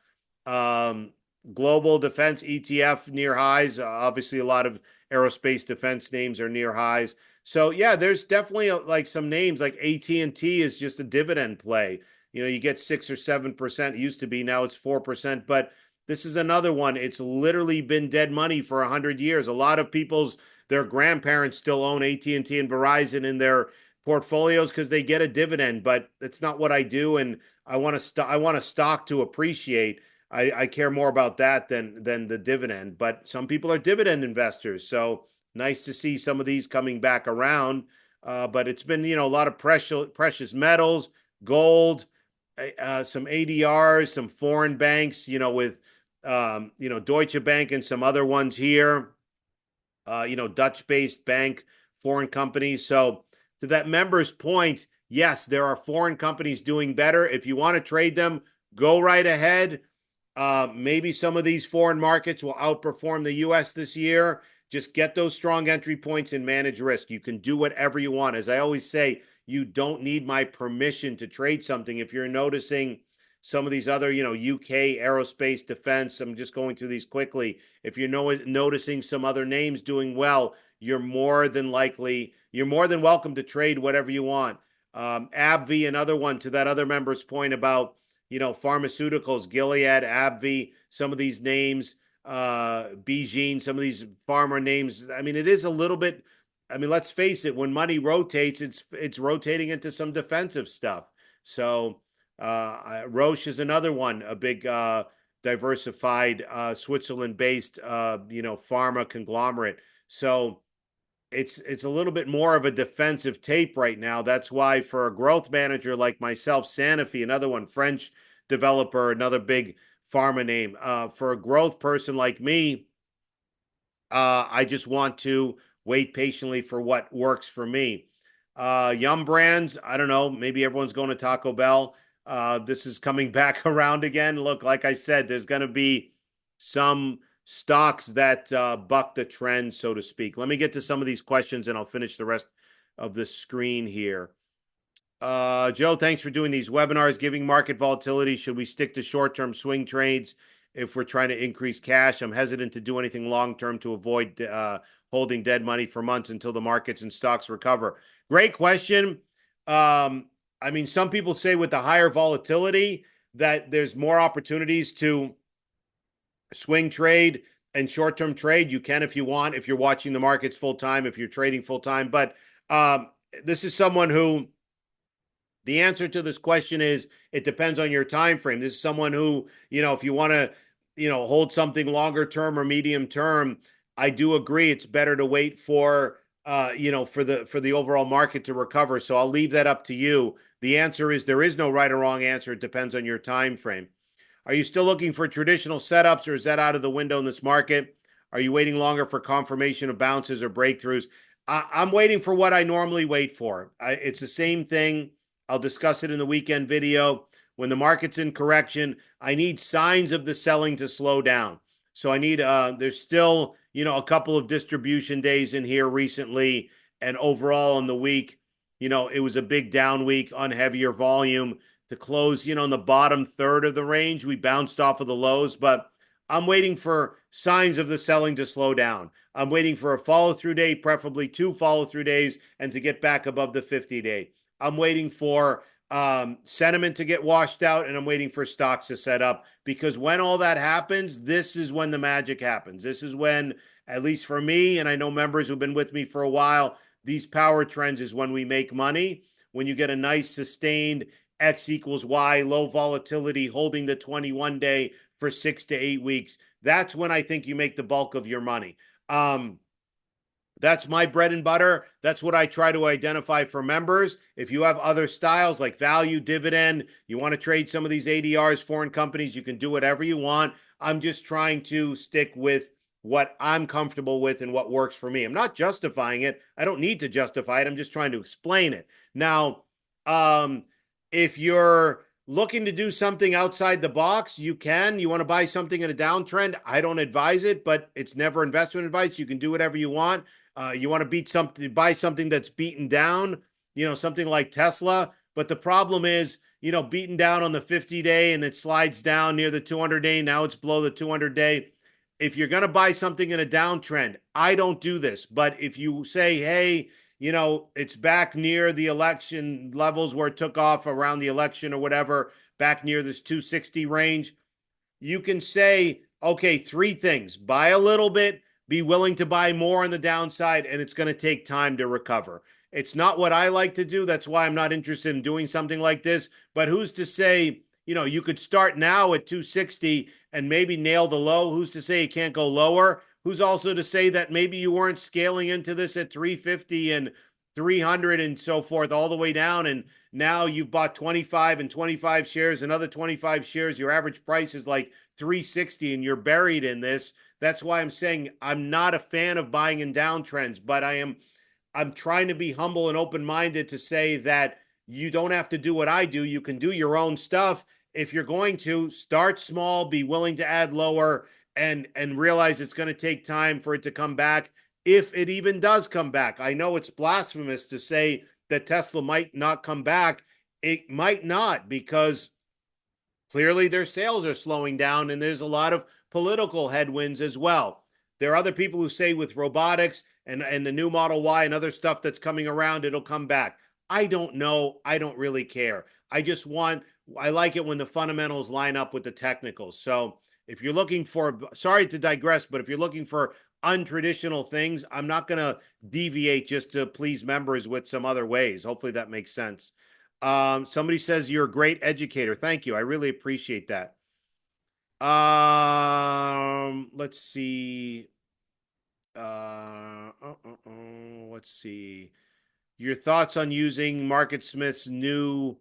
Global defense ETF near highs. Obviously, a lot of aerospace defense names are near highs. So yeah, there's definitely like some names like AT&T is just a dividend play. You get 6 or 7%. It used to be, now it's 4%. But this is another one. It's literally been dead money for 100 years. A lot of their grandparents still own AT&T and Verizon in their portfolios because they get a dividend, but it's not what I do. And I want a stock to appreciate. I care more about that than the dividend. But some people are dividend investors, so nice to see some of these coming back around. But it's been, a lot of precious metals, gold, some ADRs, some foreign banks, with Deutsche Bank and some other ones here. Dutch-based bank, foreign companies. So to that member's point, yes, there are foreign companies doing better. If you want to trade them, go right ahead. Maybe some of these foreign markets will outperform the U.S. this year. Just get those strong entry points and manage risk. You can do whatever you want. As I always say, you don't need my permission to trade something. If you're noticing some of these other, UK aerospace defense, I'm just going through these quickly. If you're noticing some other names doing well, you're more than welcome to trade whatever you want. AbbVie, another one, to that other member's point about, pharmaceuticals, Gilead, AbbVie, some of these names, BeiGene, some of these pharma names. I mean, it is a little bit, let's face it, when money rotates, it's rotating into some defensive stuff. So Roche is another one, a big diversified Switzerland-based pharma conglomerate. So it's a little bit more of a defensive tape right now. That's why for a growth manager like myself, Sanofi, another one, French developer, another big pharma name. For a growth person like me, I just want to wait patiently for what works for me. Yum Brands, I don't know, maybe everyone's going to Taco Bell. This is coming back around again. Look, like I said, there's going to be some stocks that buck the trend, so to speak. Let me get to some of these questions and I'll finish the rest of the screen here. Joe, thanks for doing these webinars. Giving market volatility, should we stick to short-term swing trades if we're trying to increase cash? I'm hesitant to do anything long-term to avoid holding dead money for months until the markets and stocks recover. Great question. Some people say with the higher volatility that there's more opportunities to swing trade and short-term trade. You can if you want, if you're watching the markets full-time, if you're trading full-time. But this is someone who, the answer to this question is it depends on your time frame. This is someone who, if you want to, hold something longer term or medium term, I do agree it's better to wait for for the overall market to recover. So I'll leave that up to you. The answer is there is no right or wrong answer. It depends on your time frame. Are you still looking for traditional setups, or is that out of the window in this market? Are you waiting longer for confirmation of bounces or breakthroughs? I'm waiting for what I normally wait for. It's the same thing. I'll discuss it in the weekend video. When the market's in correction, I need signs of the selling to slow down. So I need, there's still, a couple of distribution days in here recently. And overall in the week, it was a big down week on heavier volume to close, in the bottom third of the range. We bounced off of the lows, but I'm waiting for signs of the selling to slow down. I'm waiting for a follow-through day, preferably 2 follow-through days, and to get back above the 50-day. I'm waiting for sentiment to get washed out, and I'm waiting for stocks to set up, because when all that happens, this is when the magic happens. This is when, at least for me, and I know members who've been with me for a while, these power trends is when we make money. When you get a nice sustained X equals Y, low volatility, holding the 21 day for 6 to 8 weeks, that's when I think you make the bulk of your money. That's my bread and butter. That's what I try to identify for members. If you have other styles like value, dividend, you want to trade some of these ADRs, foreign companies, you can do whatever you want. I'm just trying to stick with what I'm comfortable with and what works for me. I'm not justifying it. I don't need to justify it. I'm just trying to explain it. Now, if you're looking to do something outside the box, you can. You want to buy something in a downtrend, I don't advise it, but it's never investment advice. You can do whatever you want. You want to buy something that's beaten down, something like Tesla. But the problem is, beaten down on the 50-day and it slides down near the 200-day. Now it's below the 200-day. If you're going to buy something in a downtrend, I don't do this. But if you say, hey, it's back near the election levels where it took off around the election or whatever, back near this 260 range, you can say, okay, three things: buy a little bit, be willing to buy more on the downside, and it's going to take time to recover. It's not what I like to do. That's why I'm not interested in doing something like this. But who's to say, you could start now at 260 and maybe nail the low. Who's to say you can't go lower? Who's also to say that maybe you weren't scaling into this at 350 and 300 and so forth all the way down, and now you've bought 25 and 25 shares, another 25 shares. Your average price is like 360 and you're buried in this. That's why I'm saying I'm not a fan of buying in downtrends, but I'm trying to be humble and open-minded to say that you don't have to do what I do. You can do your own stuff. If you're going to start small, be willing to add lower, and realize it's going to take time for it to come back, if it even does come back. I know it's blasphemous to say that Tesla might not come back. It might not, because clearly their sales are slowing down and there's a lot of political headwinds as well. There are other people who say with robotics and the new Model Y and other stuff that's coming around, it'll come back. I don't know. I don't really care. I like it when the fundamentals line up with the technicals. So if you're looking for, sorry to digress, but if you're looking for untraditional things, I'm not going to deviate just to please members with some other ways. Hopefully that makes sense. Somebody says you're a great educator. Thank you. I really appreciate that. Let's see. Let's see. Your thoughts on using MarketSmith's new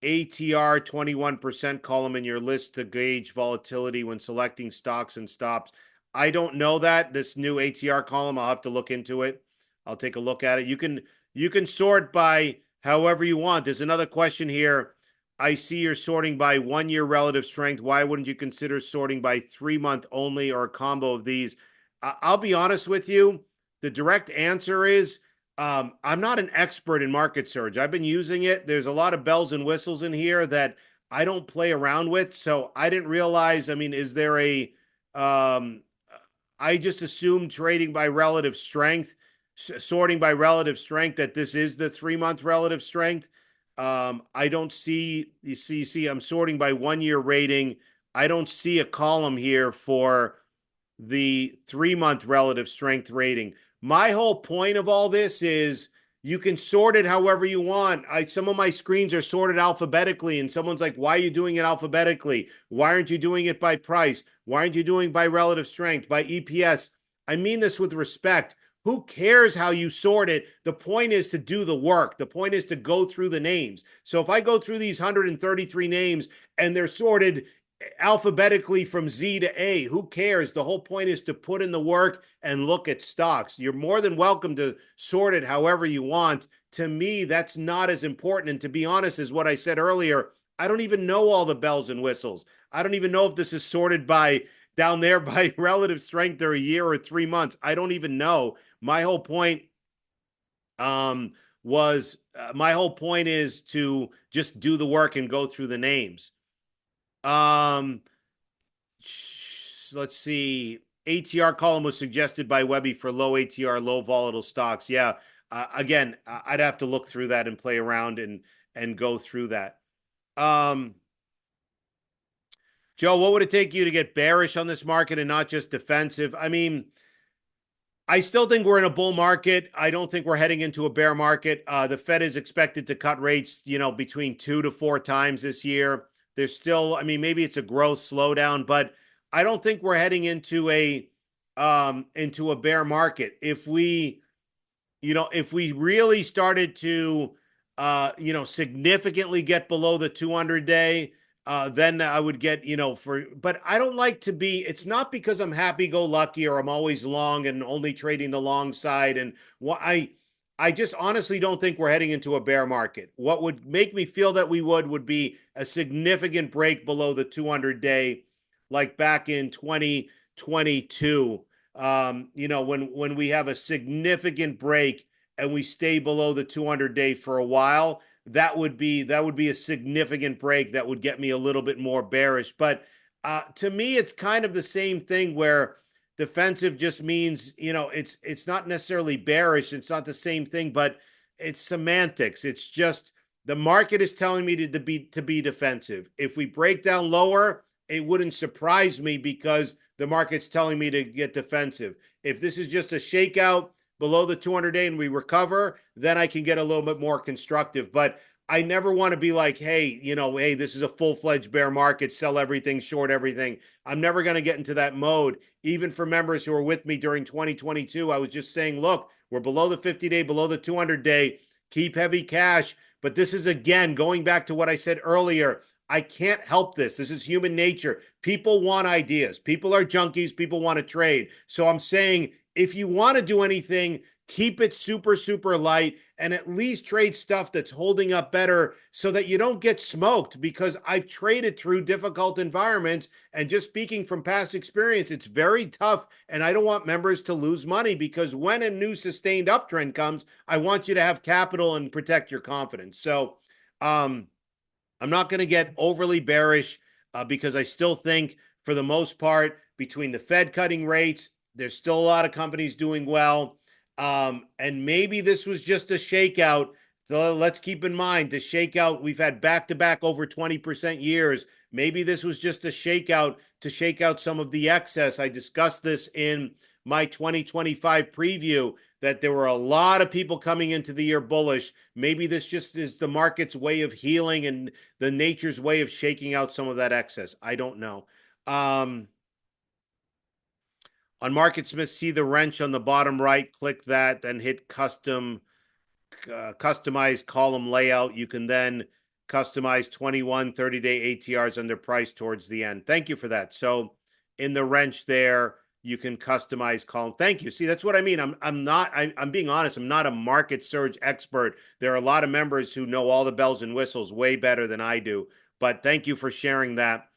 ATR 21% column in your list to gauge volatility when selecting stocks and stops. I don't know that, this new ATR column. I'll have to look into it. I'll take a look at it. You can sort by however you want. There's another question here. I see you're sorting by 1 year relative strength. Why wouldn't you consider sorting by 3-month only, or a combo of these? I'll be honest with you. The direct answer is I'm not an expert in market surge. I've been using it. There's a lot of bells and whistles in here that I don't play around with. So I didn't realize, is there I just assumed trading by relative strength, sorting by relative strength, that this is the 3-month relative strength. I don't see, you see, I'm sorting by 1 year rating. I don't see a column here for the 3-month relative strength rating. My whole point of all this is you can sort it however you want. Some of my screens are sorted alphabetically, and someone's like, why are you doing it alphabetically? Why aren't you doing it by price? Why aren't you doing by relative strength, by EPS? I mean this with respect. Who cares how you sort it? The point is to do the work. The point is to go through the names. So if I go through these 133 names and they're sorted alphabetically from Z to A, who cares? The whole point is to put in the work and look at stocks. You're more than welcome to sort it however you want. To me, that's not as important. And to be honest, as what I said earlier, I don't even know all the bells and whistles. I don't even know if this is sorted by down there by relative strength or a year or 3 months. I don't even know. My whole point is to just do the work and go through the names. Let's see. ATR column was suggested by Webby for low ATR, low volatile stocks. Yeah, again, I'd have to look through that and play around and go through that. Um, Joe, what would it take you to get bearish on this market and not just defensive? I mean, I still think we're in a bull market. I don't think we're heading into a bear market. The Fed is expected to cut rates, between 2 to 4 times this year. There's still, I mean, maybe it's a growth slowdown, but I don't think we're heading into a bear market. If we really started to, significantly get below the 200-day, then I would get, but I don't like to be, it's not because I'm happy-go-lucky or I'm always long and only trading the long side. And I just honestly don't think we're heading into a bear market. What would make me feel that we would be a significant break below the 200-day, like back in 2022. When we have a significant break and we stay below the 200-day for a while, that would be a significant break that would get me a little bit more bearish. But to me, it's kind of the same thing where defensive just means, it's not necessarily bearish. It's not the same thing, but it's semantics. It's just the market is telling me to be defensive. If we break down lower, it wouldn't surprise me because the market's telling me to get defensive. If this is just a shakeout below the 200-day and we recover, then I can get a little bit more constructive. But I never want to be like, hey, this is a full-fledged bear market, sell everything, short everything. I'm never going to get into that mode. Even for members who were with me during 2022, I was just saying, look, we're below the 50-day, below the 200-day, keep heavy cash. But this is, again, going back to what I said earlier, I can't help this. This is human nature. People want ideas. People are junkies. People want to trade. So I'm saying if you want to do anything, keep it super, super light and at least trade stuff that's holding up better so that you don't get smoked, because I've traded through difficult environments. And just speaking from past experience, it's very tough. And I don't want members to lose money, because when a new sustained uptrend comes, I want you to have capital and protect your confidence. So, I'm not going to get overly bearish because I still think, for the most part, between the Fed cutting rates, there's still a lot of companies doing well. And maybe this was just a shakeout. So let's keep in mind the shakeout. We've had back-to-back over 20% years. Maybe this was just a shakeout to shake out some of the excess. I discussed this in my 2025 preview, that there were a lot of people coming into the year bullish. Maybe this just is the market's way of healing and the nature's way of shaking out some of that excess. I don't know. On MarketSmith, see the wrench on the bottom right, click that, then hit customize column layout. You can then customize 21 30-day ATRs under price towards the end. Thank you for that. So in the wrench there, you can customize column. Thank you. See, that's what I mean. I'm being honest. I'm not a market surge expert. There are a lot of members who know all the bells and whistles way better than I do. But thank you for sharing that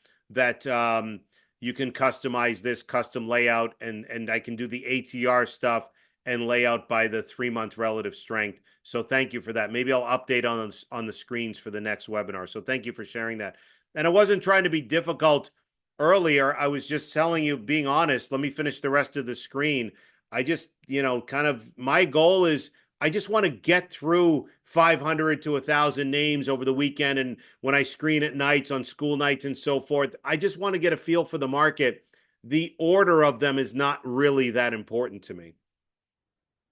you can customize this custom layout, and I can do the ATR stuff and layout by the 3-month relative strength. So thank you for that. Maybe I'll update on the screens for the next webinar. So thank you for sharing that. And I wasn't trying to be difficult earlier. I was just telling you, being honest. Let me finish the rest of the screen. I just, kind of, my goal is I just want to get through 500 to 1,000 names over the weekend. And when I screen at nights, on school nights and so forth, I just want to get a feel for the market. The order of them is not really that important to me.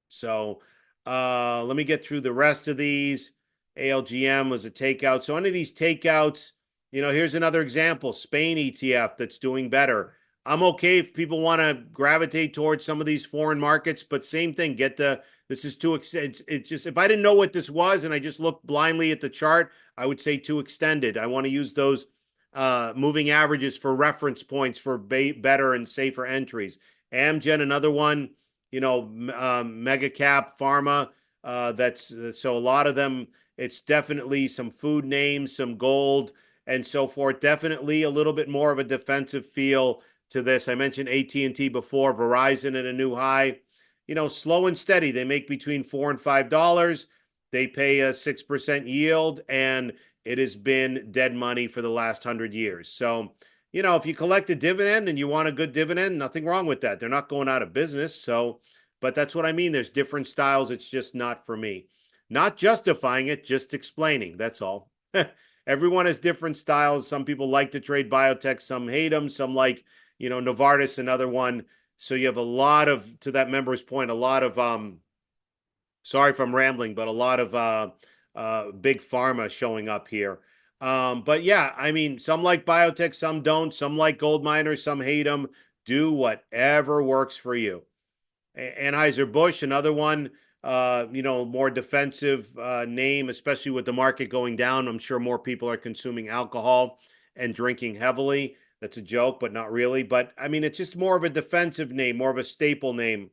So let me get through the rest of these. ALGM was a takeout. So any of these takeouts, here's another example, Spain ETF that's doing better. I'm okay if people want to gravitate towards some of these foreign markets, but same thing, this is too, it's just, if I didn't know what this was and I just looked blindly at the chart, I would say too extended. I want to use those moving averages for reference points for better and safer entries. Amgen, another one, mega cap pharma, so a lot of them, it's definitely some food names, some gold and so forth. Definitely a little bit more of a defensive feel to this. I mentioned AT&T before, Verizon at a new high. Slow and steady. They make between $4 and $5. They pay a 6% yield, and it has been dead money for the last 100 years. So, if you collect a dividend and you want a good dividend, nothing wrong with that. They're not going out of business. So But that's what I mean. There's different styles. It's just not for me. Not justifying it, just explaining. That's all. Everyone has different styles. Some people like to trade biotech, some hate them, some like, Novartis, another one. So you have a lot of, to that member's point, a lot of sorry if I'm rambling, but a lot of big pharma showing up here. But yeah, I mean, some like biotech, some don't. Some like gold miners, some hate them. Do whatever works for you. Anheuser-Busch, another one, more defensive name, especially with the market going down. I'm sure more people are consuming alcohol and drinking heavily. That's a joke, but not really. But I mean, it's just more of a defensive name, more of a staple name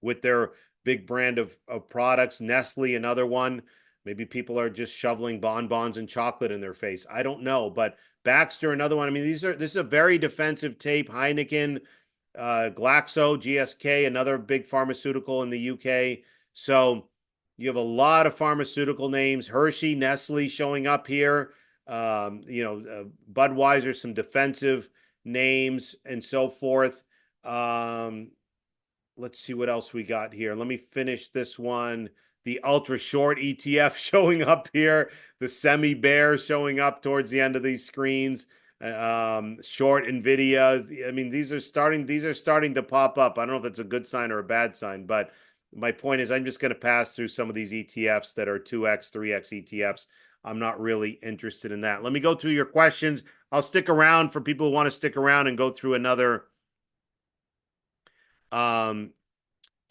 with their big brand of products. Nestle, another one. Maybe people are just shoveling bonbons and chocolate in their face. I don't know. But Baxter, another one. I mean, this is a very defensive tape. Heineken, Glaxo, GSK, another big pharmaceutical in the UK. So you have a lot of pharmaceutical names. Hershey, Nestle showing up here. Budweiser, some defensive names and so forth. Let's see what else we got here. Let me finish this one. The ultra short ETF showing up here. The semi bear showing up towards the end of these screens. Short Nvidia. I mean, these are starting to pop up. I don't know if it's a good sign or a bad sign, but my point is I'm just going to pass through some of these ETFs that are 2x, 3x ETFs. I'm not really interested in that. Let me go through your questions. I'll stick around for people who want to stick around and go through another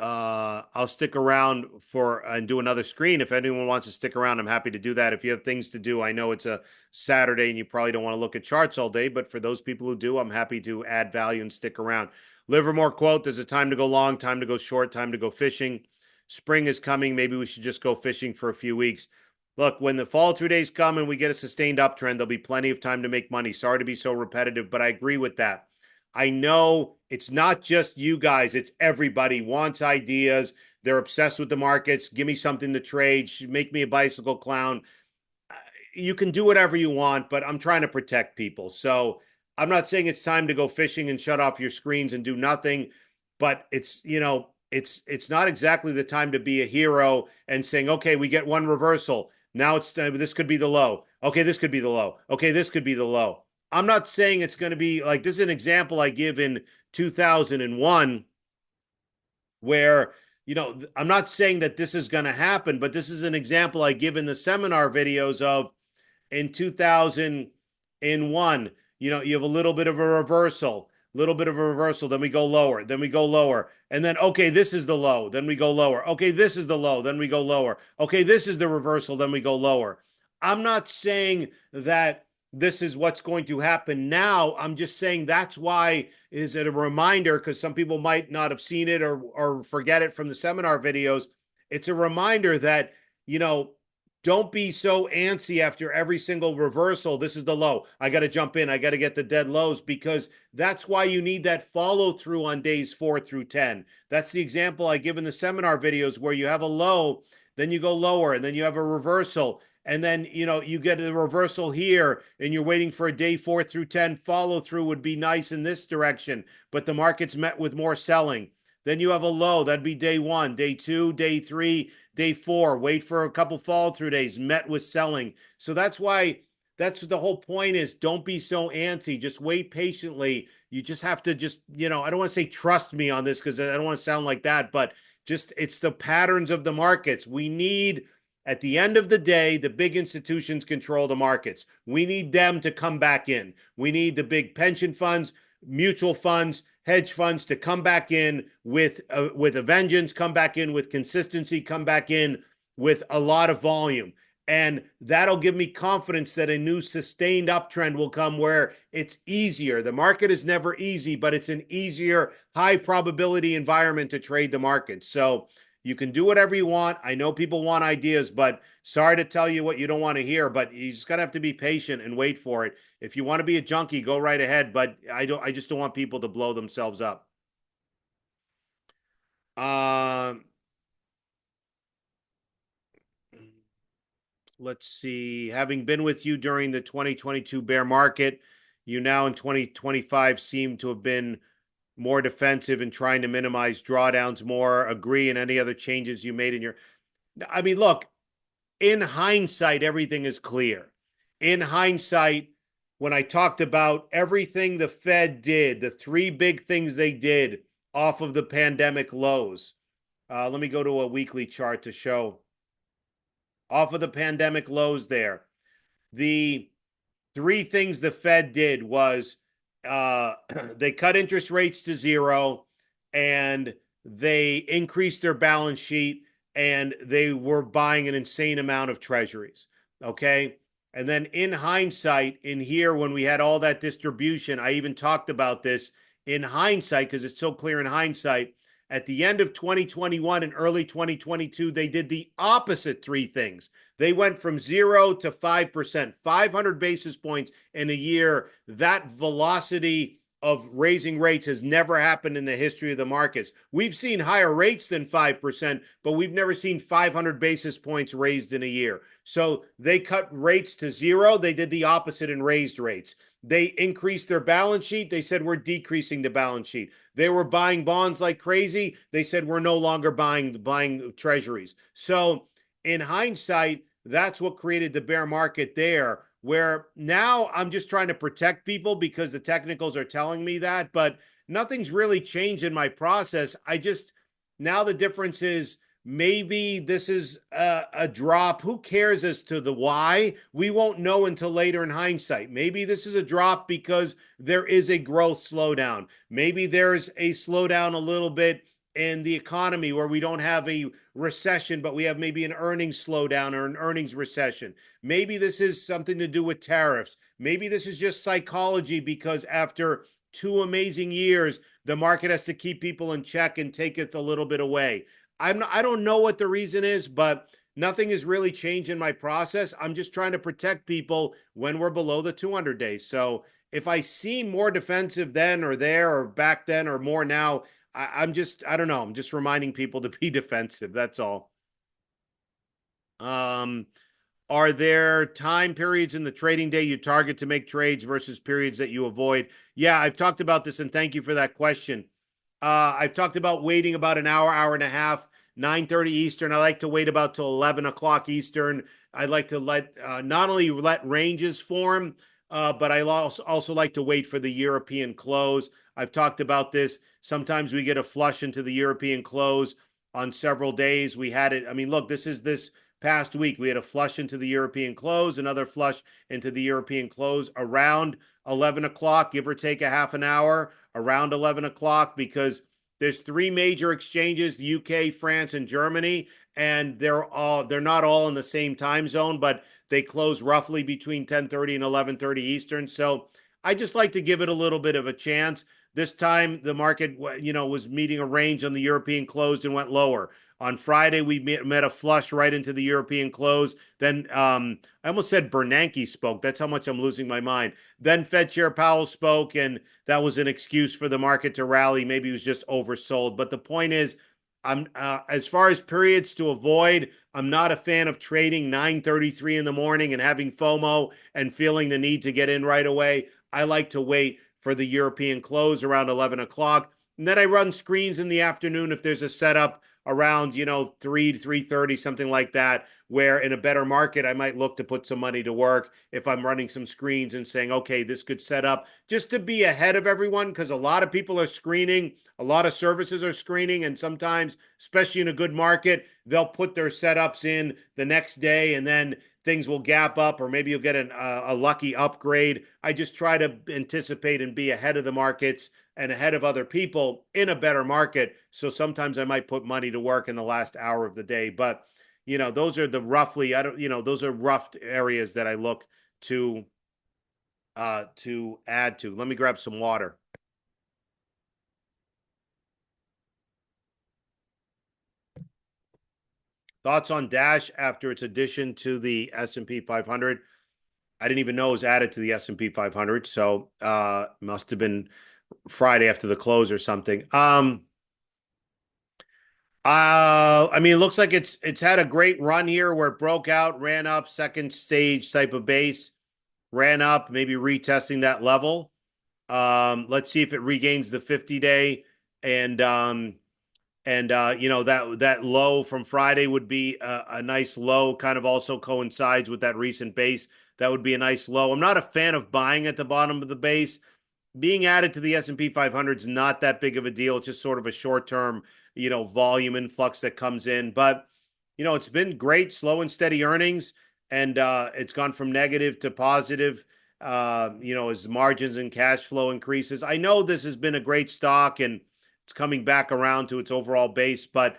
I'll stick around for and do another screen. If anyone wants to stick around, I'm happy to do that. If you have things to do, I know it's a Saturday and you probably don't want to look at charts all day, but for those people who do, I'm happy to add value and stick around. Livermore quote, there's a time to go long, time to go short, time to go fishing. Spring is coming. Maybe we should just go fishing for a few weeks. Look, when the fall 2 days come and we get a sustained uptrend, there'll be plenty of time to make money. Sorry to be so repetitive, but I agree with that. I know it's not just you guys, it's everybody wants ideas. They're obsessed with the markets. Give me something to trade. Make me a bicycle clown. You can do whatever you want, but I'm trying to protect people. So I'm not saying it's time to go fishing and shut off your screens and do nothing, but it's not exactly the time to be a hero and saying, okay, we get one reversal. Now it's this could be the low. Okay, this could be the low. Okay, this could be the low. I'm not saying it's going to be like this is an example I give in 2001 where, I'm not saying that this is going to happen, but this is an example I give in the seminar videos of in 2001, you have a little bit of a reversal, then we go lower, and then, okay, this is the low, then we go lower. Okay, this is the low, then we go lower. Okay, this is the reversal, then we go lower. I'm not saying that this is what's going to happen now. I'm just saying that's why is it a reminder because some people might not have seen it or forget it from the seminar videos. It's a reminder that, don't be so antsy after every single reversal. This is the low. I got to jump in. I got to get the dead lows because that's why you need that follow through on days 4 through 10. That's the example I give in the seminar videos where you have a low, then you go lower, and then you have a reversal. And then, you get a reversal here and you're waiting for a day 4 through 10 follow through would be nice in this direction, but the market's met with more selling. Then you have a low. That'd be day 1, day 2, day 3, day 4. Wait for a couple follow through days, met with selling. So that's what the whole point is. Don't be so antsy. Just wait patiently. You just have to I don't want to say trust me on this because I don't want to sound like that, but it's the patterns of the markets. We need, at the end of the day, the big institutions control the markets. We need them to come back in. We need the big pension funds, mutual funds, hedge funds to come back in with a vengeance, come back in with consistency, come back in with a lot of volume. And that'll give me confidence that a new sustained uptrend will come where it's easier. The market is never easy, but it's an easier, high probability environment to trade the market. So you can do whatever you want. I know people want ideas, but sorry to tell you what you don't want to hear, but you just gotta have to be patient and wait for it. If you want to be a junkie, go right ahead, but I just don't want people to blow themselves up. Let's see. Having been with you during the 2022 bear market, you now in 2025 seem to have been more defensive and trying to minimize drawdowns more. Agree in any other changes you made in your. I mean, look, in hindsight, everything is clear. In hindsight, when I talked about everything the Fed did, the three big things they did off of the pandemic lows. Let me go to a weekly chart to show off of the pandemic lows there. The three things the Fed did was they cut interest rates to zero and they increased their balance sheet and they were buying an insane amount of treasuries. Okay. And then in hindsight, in here, when we had all that distribution, I even talked about this in hindsight because it's so clear in hindsight. At the end of 2021 and early 2022, they did the opposite three things. They went from 0 to 5%, 500 basis points in a year. That velocity of raising rates has never happened in the history of the markets. We've seen higher rates than 5%, but we've never seen 500 basis points raised in a year. So they cut rates to zero. They did the opposite and raised rates. They increased their balance sheet. They said, we're decreasing the balance sheet. They were buying bonds like crazy. They said, we're no longer buying treasuries. So in hindsight, that's what created the bear market there, where now I'm just trying to protect people because the technicals are telling me that, but nothing's really changed in my process. Now the difference is, maybe this is a drop. Who cares as to the why? We won't know until later in hindsight. Maybe this is a drop because there is a growth slowdown. Maybe there's a slowdown a little bit in the economy where we don't have a recession, but we have maybe an earnings slowdown or an earnings recession. Maybe this is something to do with tariffs. Maybe this is just psychology because after 2 amazing years, the market has to keep people in check and take it a little bit away. I don't know what the reason is, but nothing has really changed in my process. I'm just trying to protect people when we're below the 200 days. So if I see more defensive then or there or back then or more now, I don't know. I'm just reminding people to be defensive. That's all. Are there time periods in the trading day you target to make trades versus periods that you avoid? Yeah, I've talked about this, and thank you for that question. I've talked about waiting about an hour, hour and a half, 9:30 Eastern. I like to wait about till 11 o'clock Eastern. I like to let not only let ranges form, but I also like to wait for the European close. I've talked about this. Sometimes we get a flush into the European close on several days. We had it. I mean, look, this past week. We had a flush into the European close, another flush into the European close around 11 o'clock, give or take a half an hour, around 11 o'clock, because there's three major exchanges, the UK, France, and Germany, and they're not all in the same time zone, but they close roughly between 10:30 and 11:30 Eastern. So I just like to give it a little bit of a chance. This time the market, was meeting a range on the European close and went lower. On Friday, we met a flush right into the European close. Then I almost said Bernanke spoke. That's how much I'm losing my mind. Then Fed Chair Powell spoke, and that was an excuse for the market to rally. Maybe it was just oversold. But the point is, as far as periods to avoid, I'm not a fan of trading 9:33 in the morning and having FOMO and feeling the need to get in right away. I like to wait for the European close around 11 o'clock. And then I run screens in the afternoon if there's a setup around 3 to 3:30, something like that, where in a better market I might look to put some money to work if I'm running some screens and saying, okay, this could set up just to be ahead of everyone, because a lot of people are screening, a lot of services are screening, and sometimes, especially in a good market, they'll put their setups in the next day and then things will gap up, or maybe you'll get a lucky upgrade. I just try to anticipate and be ahead of the markets and ahead of other people in a better market. So sometimes I might put money to work in the last hour of the day. But, those are those are rough areas that I look to add to. Let me grab some water. Thoughts on Dash after its addition to the S&P 500? I didn't even know it was added to the S&P 500, so must have been Friday after the close or something. It looks like it's had a great run here where it broke out, ran up, second stage type of base, ran up, maybe retesting that level. Let's see if it regains the 50-day and that low from Friday would be a nice low, kind of also coincides with that recent base. That would be a nice low. I'm not a fan of buying at the bottom of the base. Being added to the S&P 500 is not that big of a deal. It's just sort of a short-term, volume influx that comes in. But, it's been great, slow and steady earnings, and it's gone from negative to positive, as margins and cash flow increases. I know this has been a great stock and it's coming back around to its overall base, but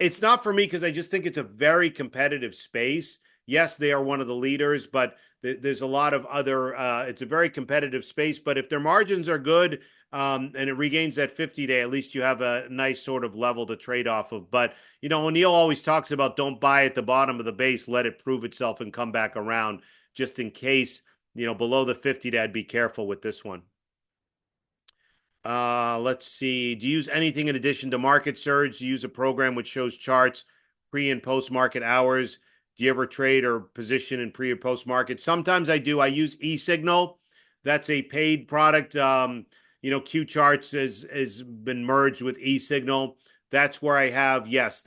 it's not for me because I just think it's a very competitive space. Yes, they are one of the leaders, but there's a lot of other. It's a very competitive space, but if their margins are good and it regains that 50-day, at least you have a nice sort of level to trade off of. But O'Neill always talks about don't buy at the bottom of the base, let it prove itself and come back around, just in case below the 50-day. I'd be careful with this one. Let's see. Do you use anything in addition to Market Surge? Do you use a program which shows charts pre and post market hours? Do you ever trade or position in pre or post market? Sometimes I do. I use eSignal. That's a paid product. Q Charts has been merged with eSignal. That's where I have, yes,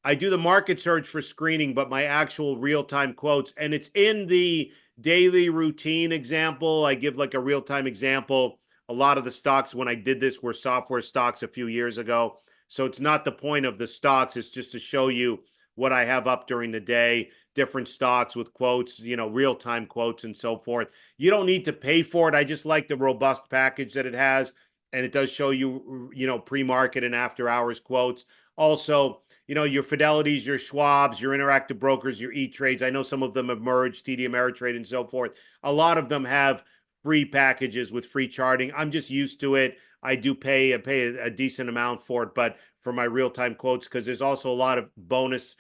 I do the Market Surge for screening, but my actual real-time quotes, and it's in the daily routine example. I give like a real-time example. A lot of the stocks when I did this were software stocks a few years ago. So it's not the point of the stocks. It's just to show you what I have up during the day, different stocks with quotes, real-time quotes and so forth. You don't need to pay for it. I just like the robust package that it has. And it does show you, pre-market and after hours quotes. Also, your Fidelities, your Schwabs, your Interactive Brokers, your E-Trades. I know some of them have merged, TD Ameritrade and so forth. A lot of them have free packages with free charting. I'm just used to it. I do pay a decent amount for it, but for my real-time quotes, because there's also a lot of bonus,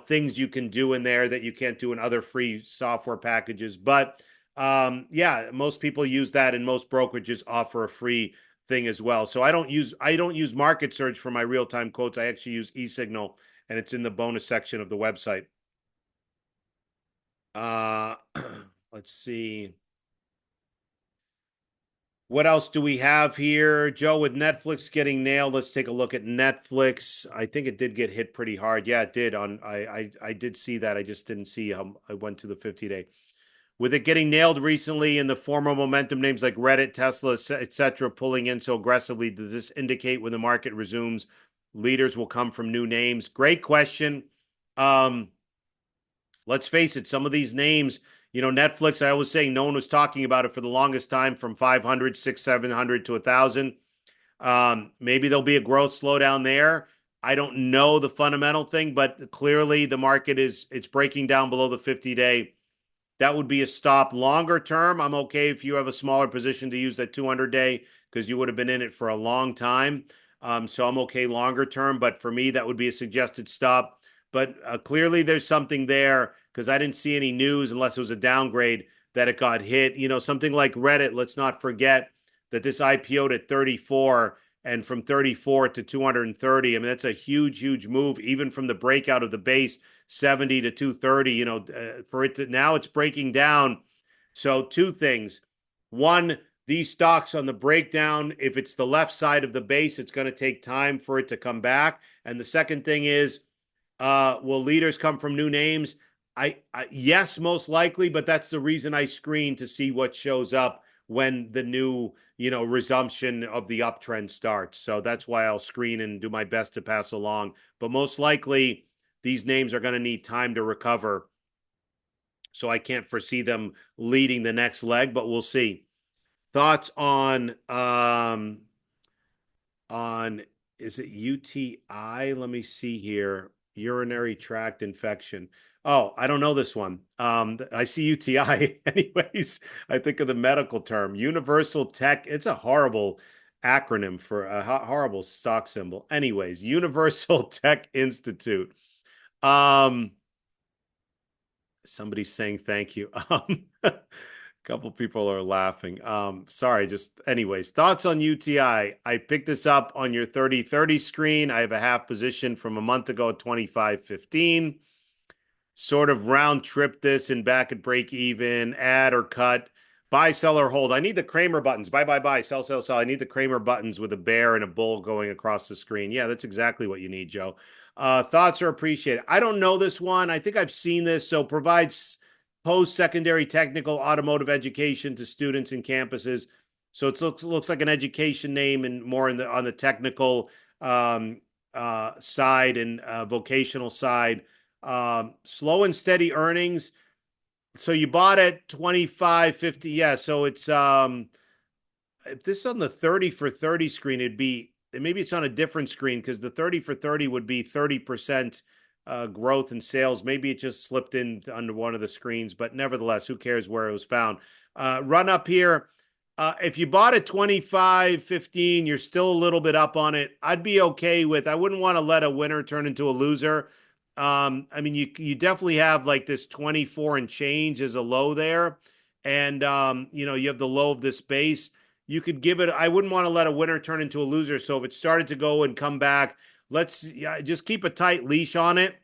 things you can do in there that you can't do in other free software packages. But most people use that, and most brokerages offer a free thing as well. So I don't use Market Surge for my real-time quotes. I actually use eSignal, and it's in the bonus section of the website. Let's see. What else do we have here? Joe, with Netflix getting nailed, let's take a look at Netflix. I think it did get hit pretty hard. Yeah, it did. I did see that. I just didn't see how I went to the 50-day. With it getting nailed recently and the former momentum names like Reddit, Tesla, etc., pulling in so aggressively, does this indicate when the market resumes, leaders will come from new names? Great question. Let's face it, some of these names, Netflix, I always say no one was talking about it for the longest time, from 500, 600, 700 to 1,000. Maybe there'll be a growth slowdown there. I don't know the fundamental thing, but clearly the market it's breaking down below the 50-day. That would be a stop. Longer term, I'm okay if you have a smaller position to use that 200-day because you would have been in it for a long time. So I'm okay longer term, but for me, that would be a suggested stop. But clearly there's something there because I didn't see any news unless it was a downgrade that it got hit. Something like Reddit, let's not forget that this IPO'd at 34 and from 34 to 230. I mean, that's a huge, huge move, even from the breakout of the base 70 to 230, for it to now it's breaking down. So two things. One, these stocks on the breakdown, if it's the left side of the base, it's going to take time for it to come back. And the second thing is, will leaders come from new names? Yes, most likely, but that's the reason I screen to see what shows up when the new, resumption of the uptrend starts. So that's why I'll screen and do my best to pass along. But most likely, these names are going to need time to recover. So I can't foresee them leading the next leg, but we'll see. Thoughts on is it UTI? Let me see here. Urinary tract infection. Oh, I don't know this one. I see UTI. Anyways, I think of the medical term. Universal Tech. It's a horrible acronym for a horrible stock symbol. Anyways, Universal Tech Institute. Somebody's saying thank you. A couple people are laughing. Sorry, just anyways, thoughts on UTI. I picked this up on your 30/30 screen. I have a half position from a month ago at 25.15. Sort of round trip this and back at break even, add or cut. Buy, sell, or hold. I need the Kramer buttons. Buy, buy, buy, sell, sell, sell. I need the Kramer buttons with a bear and a bull going across the screen. Yeah, that's exactly what you need, Joe. Thoughts are appreciated. I don't know this one. I think I've seen this. So provides post-secondary technical automotive education to students and campuses. So it looks like an education name and more on the technical side and vocational side. Slow and steady earnings. So you bought at 25.50. Yeah, so it's if this is on the 30 for 30 screen, it'd be maybe it's on a different screen because the 30 for 30 would be 30% growth in sales. Maybe it just slipped in under one of the screens, but nevertheless, who cares where it was found? Run up here. If you bought at 25.15, you're still a little bit up on it. I'd be okay with, I wouldn't want to let a winner turn into a loser. I mean, you definitely have like this 24 and change as a low there. And, you have the low of this base. You could give it, I wouldn't want to let a winner turn into a loser. So if it started to go and come back, let's just keep a tight leash on it.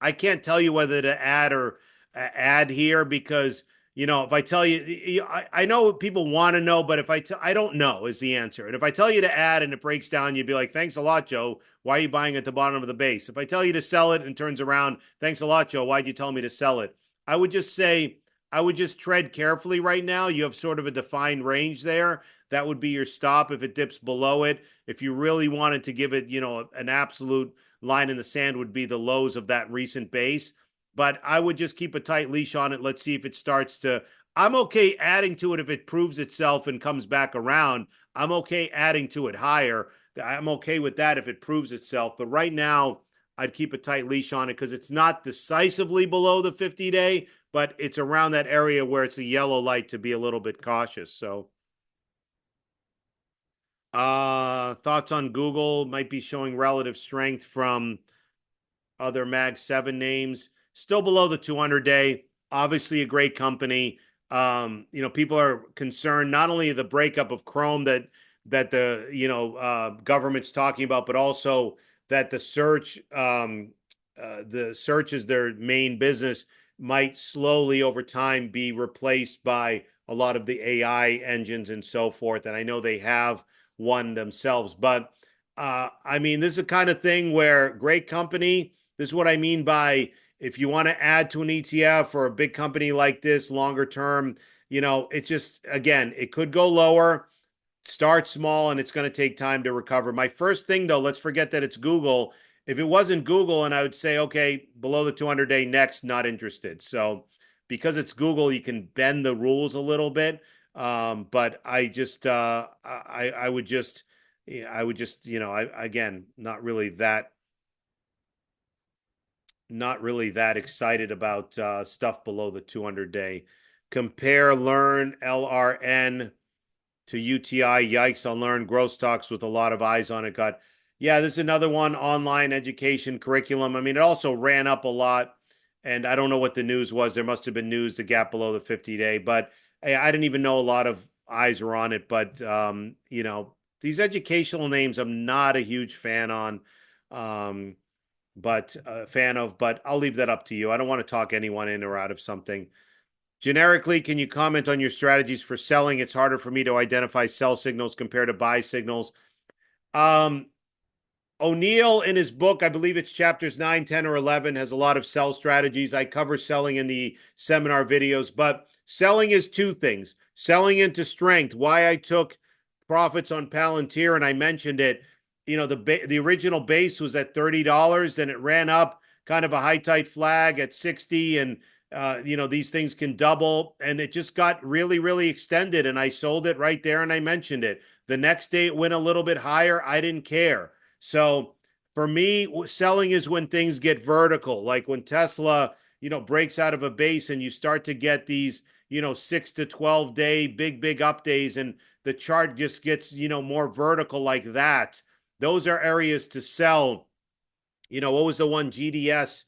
I can't tell you whether to add here because, if I tell you, I know people want to know, but if I don't know is the answer. And if I tell you to add and it breaks down, you'd be like, thanks a lot, Joe. Why are you buying at the bottom of the base? If I tell you to sell it and turns around, thanks a lot, Joe. Why'd you tell me to sell it? I would just say, I would just tread carefully right now. You have sort of a defined range there. That would be your stop if it dips below it. If you really wanted to give it, an absolute line in the sand would be the lows of that recent base. But I would just keep a tight leash on it. Let's see if it starts to. I'm okay adding to it if it proves itself and comes back around. I'm okay adding to it higher. I'm okay with that if it proves itself. But right now, I'd keep a tight leash on it because it's not decisively below the 50-day, but it's around that area where it's a yellow light to be a little bit cautious. So, thoughts on Google might be showing relative strength from other Mag 7 names. Still below the 200-day. Obviously, a great company. People are concerned not only the breakup of Chrome that the government's talking about, but also that the search is their main business might slowly over time be replaced by a lot of the AI engines and so forth. And I know they have one themselves, but I mean, this is the kind of thing where great company. This is what I mean by if you want to add to an ETF or a big company like this longer term, it just, again, it could go lower, start small, and it's going to take time to recover. My first thing, though, let's forget that it's Google. If it wasn't Google, and I would say, okay, below the 200-day next, not interested. So because it's Google, you can bend the rules a little bit. But I just, I would just, again, not really that excited about stuff below the 200-day. Compare Learn LRN to UTI. Yikes on Learn. Growth stocks with a lot of eyes on it. Yeah, this is another one, online education curriculum. I mean, it also ran up a lot, and I don't know what the news was. There must have been news, the gap below the 50-day, but I didn't even know a lot of eyes were on it. But, these educational names I'm not a huge fan on. But a fan of, but I'll leave that up to you. I don't want to talk anyone in or out of something. Generically, can you comment on your strategies for selling? It's harder for me to identify sell signals compared to buy signals. O'Neill, in his book, I believe it's chapters 9, 10, or 11, has a lot of sell strategies. I cover selling in the seminar videos, but selling is two things. Selling into strength, why I took profits on Palantir, and I mentioned it. The original base was at $30, then it ran up kind of a high tight flag at 60, and these things can double, and it just got really, really extended, and I sold it right there, and I mentioned it. The next day it went a little bit higher. I didn't care. So for me, selling is when things get vertical, like when Tesla, breaks out of a base and you start to get these, 6 to 12 day big up days, and the chart just gets, more vertical like that. Those are areas to sell. What was the one, GDS,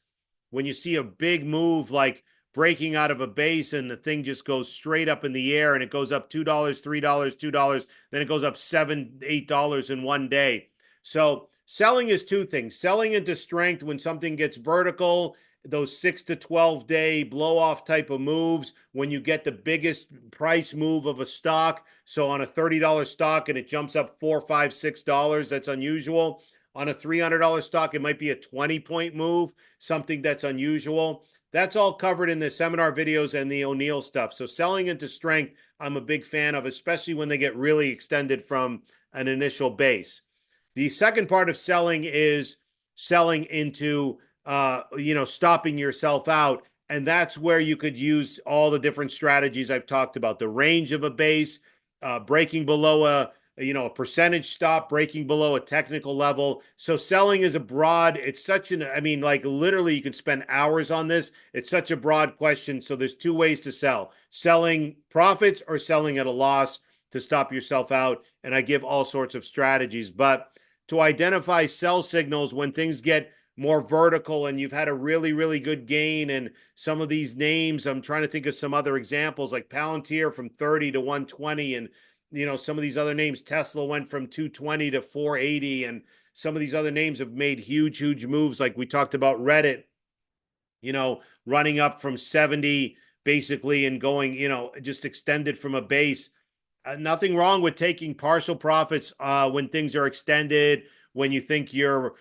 when you see a big move like breaking out of a base and the thing just goes straight up in the air and it goes up $2, $3, $2, then it goes up $7, $8 in one day. So selling is two things. Selling into strength when something gets vertical, those 6 to 12 day blow off type of moves when you get the biggest price move of a stock. So on a $30 stock and it jumps up $4, $5, $6, that's unusual. On a $300 stock, it might be a 20-point move, something that's unusual. That's all covered in the seminar videos and the O'Neill stuff. So selling into strength, I'm a big fan of, especially when they get really extended from an initial base. The second part of selling is selling into, stopping yourself out. And that's where you could use all the different strategies I've talked about. The range of a base, breaking below a percentage stop, breaking below a technical level. So selling is a broad, it's such an, literally you could spend hours on this. It's such a broad question. So there's two ways to sell: selling profits or selling at a loss to stop yourself out. And I give all sorts of strategies. But to identify sell signals when things get more vertical and you've had a really, really good gain, and some of these names, I'm trying to think of some other examples like Palantir from 30 to 120, and some of these other names, Tesla went from 220 to 480, and some of these other names have made huge, huge moves. Like we talked about Reddit, running up from 70 basically and going, just extended from a base. Nothing wrong with taking partial profits when things are extended, when you think you're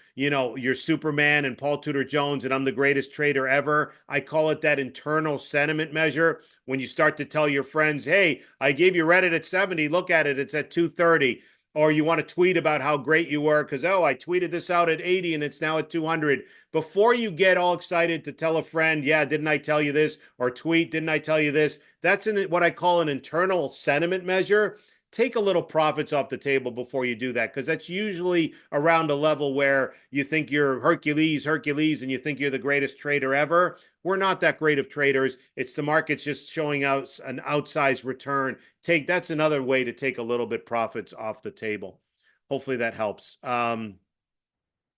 Superman and Paul Tudor Jones and I'm the greatest trader ever. I call it that internal sentiment measure. When you start to tell your friends, hey, I gave you Reddit at 70, look at it, it's at 230. Or you want to tweet about how great you were because, I tweeted this out at 80 and it's now at 200. Before you get all excited to tell a friend, yeah, didn't I tell you this? Or tweet, didn't I tell you this? That's what I call an internal sentiment measure. Take a little profits off the table before you do that, because that's usually around a level where you think you're Hercules, and you think you're the greatest trader ever. We're not that great of traders. It's the market's just showing out an outsized return. That's another way to take a little bit profits off the table. Hopefully that helps.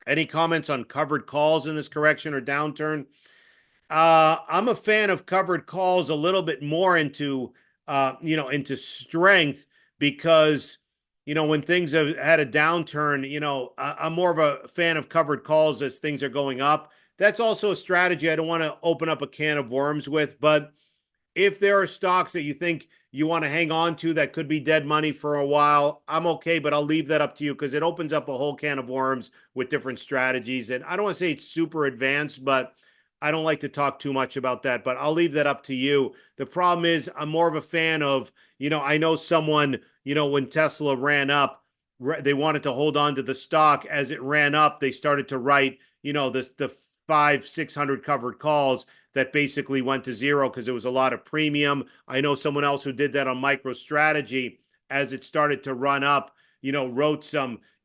Any comments on covered calls in this correction or downturn? I'm a fan of covered calls a little bit more into strength, because when things have had a downturn, I'm more of a fan of covered calls as things are going up. That's also a strategy I don't want to open up a can of worms with, but if there are stocks that you think you want to hang on to that could be dead money for a while, I'm okay, but I'll leave that up to you, because it opens up a whole can of worms with different strategies. And I don't want to say it's super advanced, but I don't like to talk too much about that, but I'll leave that up to you. The problem is I'm more of a fan of, I know someone, when Tesla ran up, they wanted to hold on to the stock. As it ran up, they started to write, the 500-600 covered calls that basically went to zero because there was a lot of premium. I know someone else who did that on MicroStrategy. As it started to run up, wrote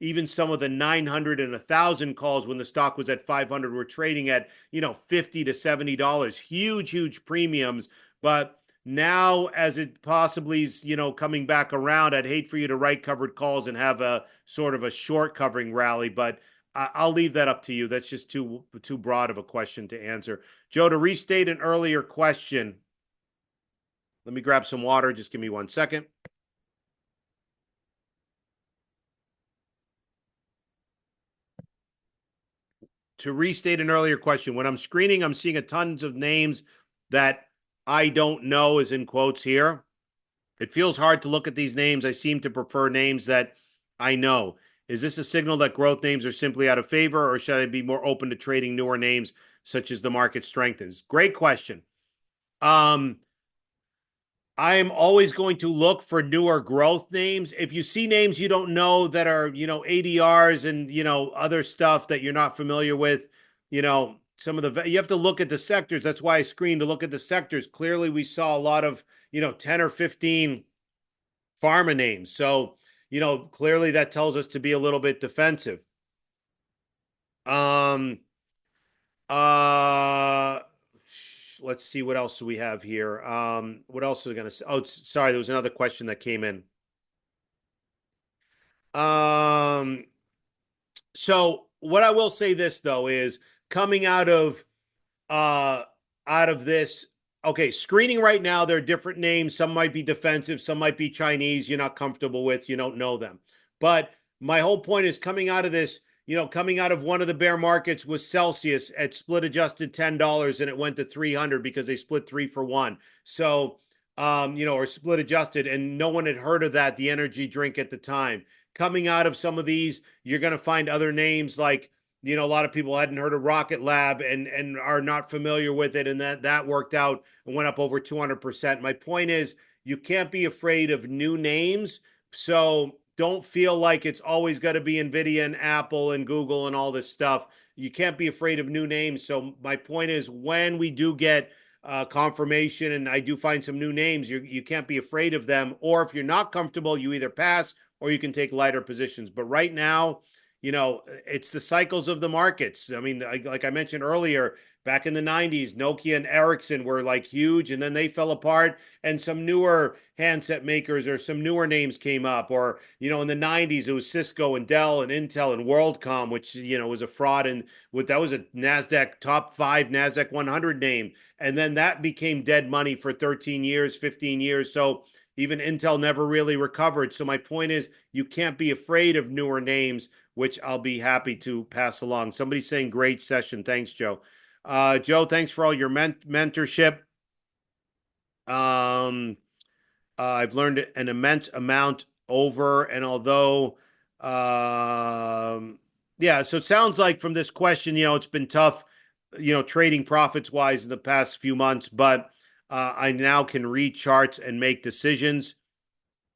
even some of the 900 and 1,000 calls when the stock was at 500 were trading at, $50 to $70, huge premiums. But now, as it possibly is, coming back around, I'd hate for you to write covered calls and have a sort of a short covering rally, but I'll leave that up to you. That's just too broad of a question to answer. Joe, to restate an earlier question, let me grab some water. Just give me 1 second. To restate an earlier question, when I'm screening, I'm seeing a tons of names that I don't know, is in quotes here. It feels hard to look at these names. I seem to prefer names that I know. Is this a signal that growth names are simply out of favor, or should I be more open to trading newer names such as the market strengthens? Great question. I am always going to look for newer growth names. If you see names you don't know that are, ADRs and, other stuff that you're not familiar with, some of you have to look at the sectors. That's why I screened to look at the sectors. Clearly, we saw a lot of, 10 or 15 pharma names. So, clearly that tells us to be a little bit defensive. Let's see what else do we have here. What else are we going to say? Oh, sorry, there was another question that came in. So what I will say this though is coming out of this, okay, screening right now, there are different names. Some might be defensive, some might be Chinese you're not comfortable with, you don't know them. But my whole point is coming out of this, coming out of one of the bear markets was Celsius at split adjusted $10 and it went to 300 because they split 3 for 1. So, or split adjusted, and no one had heard of that, the energy drink at the time. Coming out of some of these, you're going to find other names like, a lot of people hadn't heard of Rocket Lab and are not familiar with it. And that worked out and went up over 200%. My point is, you can't be afraid of new names. So don't feel like it's always got to be NVIDIA and Apple and Google and all this stuff. You can't be afraid of new names. So my point is, when we do get confirmation and I do find some new names, you can't be afraid of them. Or if you're not comfortable, you either pass or you can take lighter positions. But right now, it's the cycles of the markets. I mean, like I mentioned earlier, back in the 90s, Nokia and Ericsson were like huge, and then they fell apart, and some newer handset makers or some newer names came up. Or, in the 90s, it was Cisco and Dell and Intel and WorldCom, which, was a fraud. And that was a NASDAQ top 5 NASDAQ 100 name. And then that became dead money for 13 years, 15 years. So even Intel never really recovered. So my point is, you can't be afraid of newer names, which I'll be happy to pass along. Somebody's saying great session. Thanks, Joe. Joe, thanks for all your mentorship. I've learned an immense amount over, and although, yeah, so it sounds like from this question, it's been tough, trading profits wise in the past few months, but I now can read charts and make decisions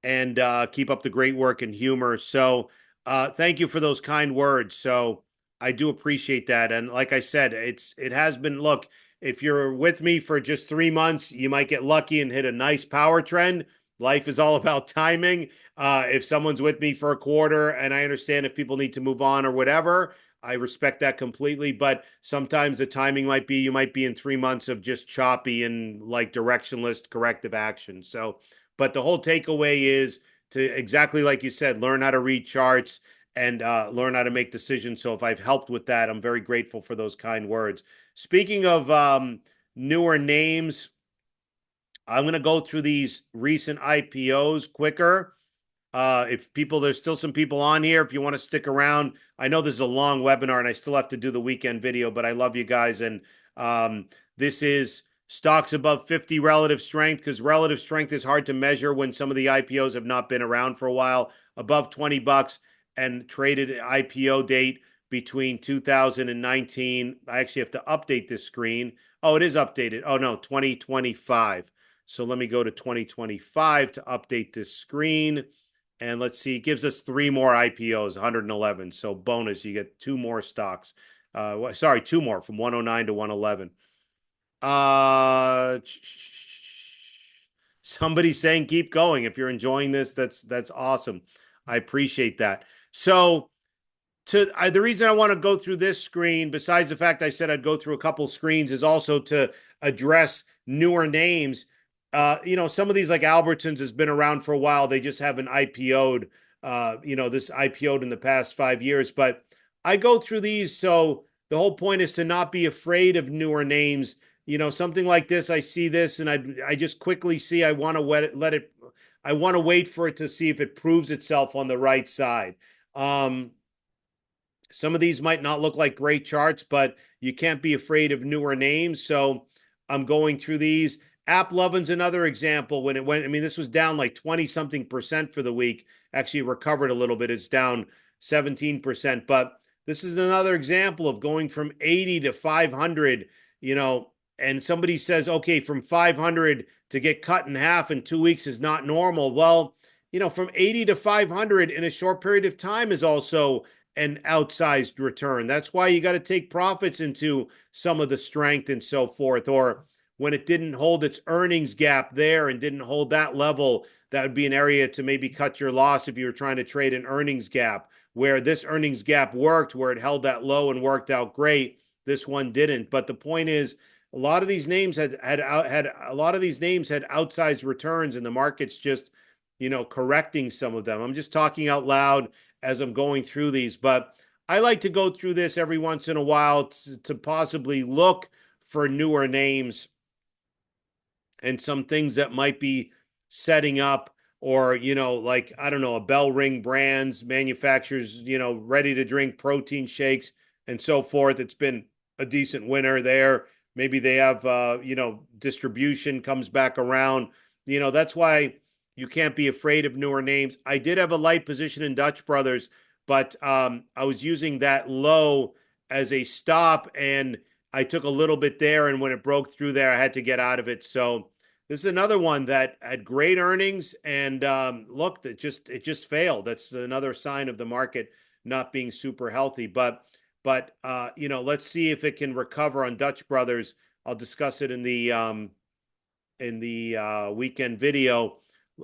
and keep up the great work and humor. So thank you for those kind words. So I do appreciate that. And like I said, it has been, look, if you're with me for just 3 months, you might get lucky and hit a nice power trend. Life is all about timing. If someone's with me for a quarter, and I understand if people need to move on or whatever, I respect that completely. But sometimes the timing might be, you might be in 3 months of just choppy and like directionless corrective action. So, but the whole takeaway is to, exactly like you said, learn how to read charts and learn how to make decisions. So if I've helped with that, I'm very grateful for those kind words. Speaking of newer names, I'm going to go through these recent IPOs quicker. If people, there's still some people on here. If you want to stick around, I know this is a long webinar and I still have to do the weekend video, but I love you guys. And this is stocks above 50 relative strength, because relative strength is hard to measure when some of the IPOs have not been around for a while. Above $20 and traded IPO date between 2019. I actually have to update this screen. Oh, it is updated. Oh, no, 2025. So let me go to 2025 to update this screen. And let's see, it gives us 3 more IPOs, 111. So bonus, you get 2 more stocks. Sorry, 2 more from 109 to 111. Somebody's saying keep going. If you're enjoying this, that's awesome. I appreciate that. So the reason I want to go through this screen, besides the fact I said I'd go through a couple screens, is also to address newer names. Some of these, like Albertsons, has been around for a while. They just haven't IPO'd. This IPO'd in the past 5 years. But I go through these, so the whole point is to not be afraid of newer names. Something like this, I see this, and I just quickly see, I want to I want to wait for it to see if it proves itself on the right side. Some of these might not look like great charts, but you can't be afraid of newer names. So I'm going through these. AppLovin's another example. When it went, I mean, this was down like 20-something% for the week. Actually recovered a little bit. It's down 17%. But this is another example of going from 80 to 500, and somebody says, okay, from 500 to get cut in half in 2 weeks is not normal. Well, from 80 to 500 in a short period of time is also an outsized return. That's why you got to take profits into some of the strength and so forth. Or when it didn't hold its earnings gap there and didn't hold that level, that would be an area to maybe cut your loss if you were trying to trade an earnings gap. Where this earnings gap worked, where it held that low and worked out great, this one didn't. But the point is, a lot of these names had outsized returns, and the market's just, correcting some of them. I'm just talking out loud as I'm going through these, but I like to go through this every once in a while to possibly look for newer names and some things that might be setting up or, like, I don't know, a Bell Ring Brands manufactures, ready to drink protein shakes and so forth. It's been a decent winner there. Maybe they have, distribution comes back around. That's why you can't be afraid of newer names. I did have a light position in Dutch Brothers, but I was using that low as a stop, and I took a little bit there. And when it broke through there, I had to get out of it. So this is another one that had great earnings, and look, it just failed. That's another sign of the market not being super healthy. But let's see if it can recover on Dutch Brothers. I'll discuss it in the weekend video.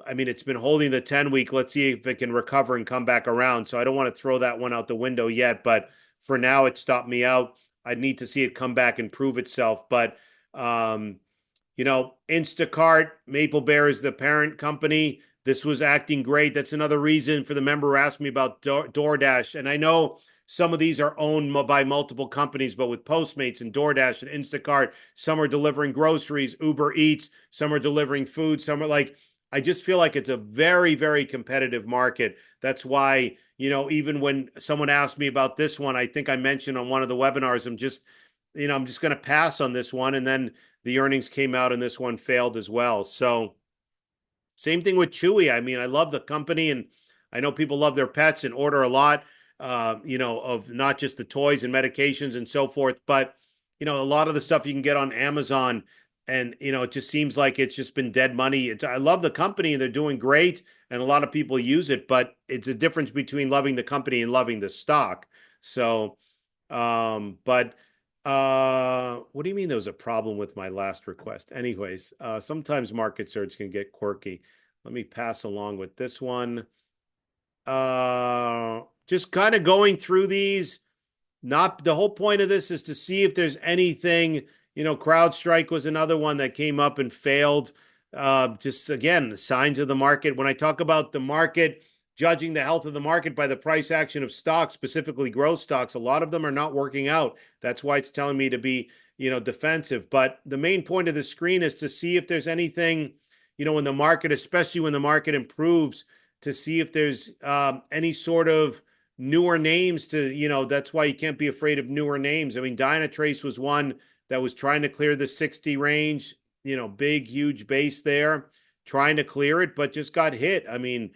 I mean, it's been holding the 10-week. Let's see if it can recover and come back around. So I don't want to throw that one out the window yet, but for now, it stopped me out. I'd need to see it come back and prove itself. But Instacart, Maple Bear is the parent company. This was acting great. That's another reason for the member who asked me about DoorDash. And I know some of these are owned by multiple companies, but with Postmates and DoorDash and Instacart, some are delivering groceries, Uber Eats, some are delivering food, some are like, I just feel like it's a very, very competitive market. That's why, even when someone asked me about this one, I think I mentioned on one of the webinars, I'm just going to pass on this one. And then the earnings came out and this one failed as well. So same thing with Chewy. I mean, I love the company, and I know people love their pets and order a lot, of not just the toys and medications and so forth, but, a lot of the stuff you can get on Amazon. And, it just seems like it's just been dead money. I love the company and they're doing great, and a lot of people use it, but it's a difference between loving the company and loving the stock. So, but what do you mean there was a problem with my last request? Anyways, sometimes market search can get quirky. Let me pass along with this one. Just kind of going through these. Not the whole point of this is to see if there's anything, CrowdStrike was another one that came up and failed. Just again, signs of the market. When I talk about the market, judging the health of the market by the price action of stocks, specifically growth stocks, a lot of them are not working out. That's why it's telling me to be, defensive. But the main point of the screen is to see if there's anything, in the market, especially when the market improves, to see if there's any sort of newer names to, that's why you can't be afraid of newer names. I mean, Dynatrace was one that was trying to clear the 60 range, big, huge base there, trying to clear it, but just got hit. I mean,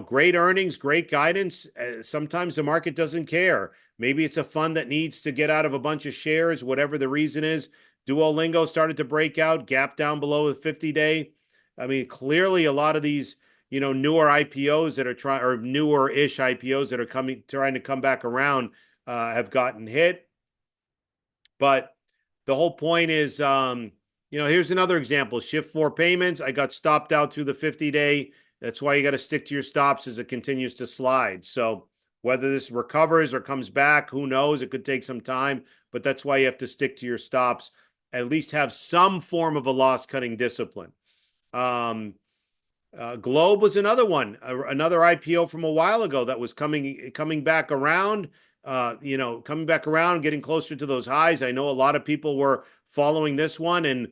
great earnings, great guidance. Sometimes the market doesn't care. Maybe it's a fund that needs to get out of a bunch of shares, whatever the reason is. Duolingo started to break out, gap down below the 50-day. I mean, clearly a lot of these, newer IPOs that are trying, or newer-ish IPOs that are trying to come back around, have gotten hit. But the whole point is, here's another example. Shift4 Payments. I got stopped out through the 50-day. That's why you got to stick to your stops as it continues to slide. So whether this recovers or comes back, who knows? It could take some time, but that's why you have to stick to your stops. At least have some form of a loss-cutting discipline. Globe was another one, another IPO from a while ago that was coming back around, coming back around, getting closer to those highs. I know a lot of people were following this one, and,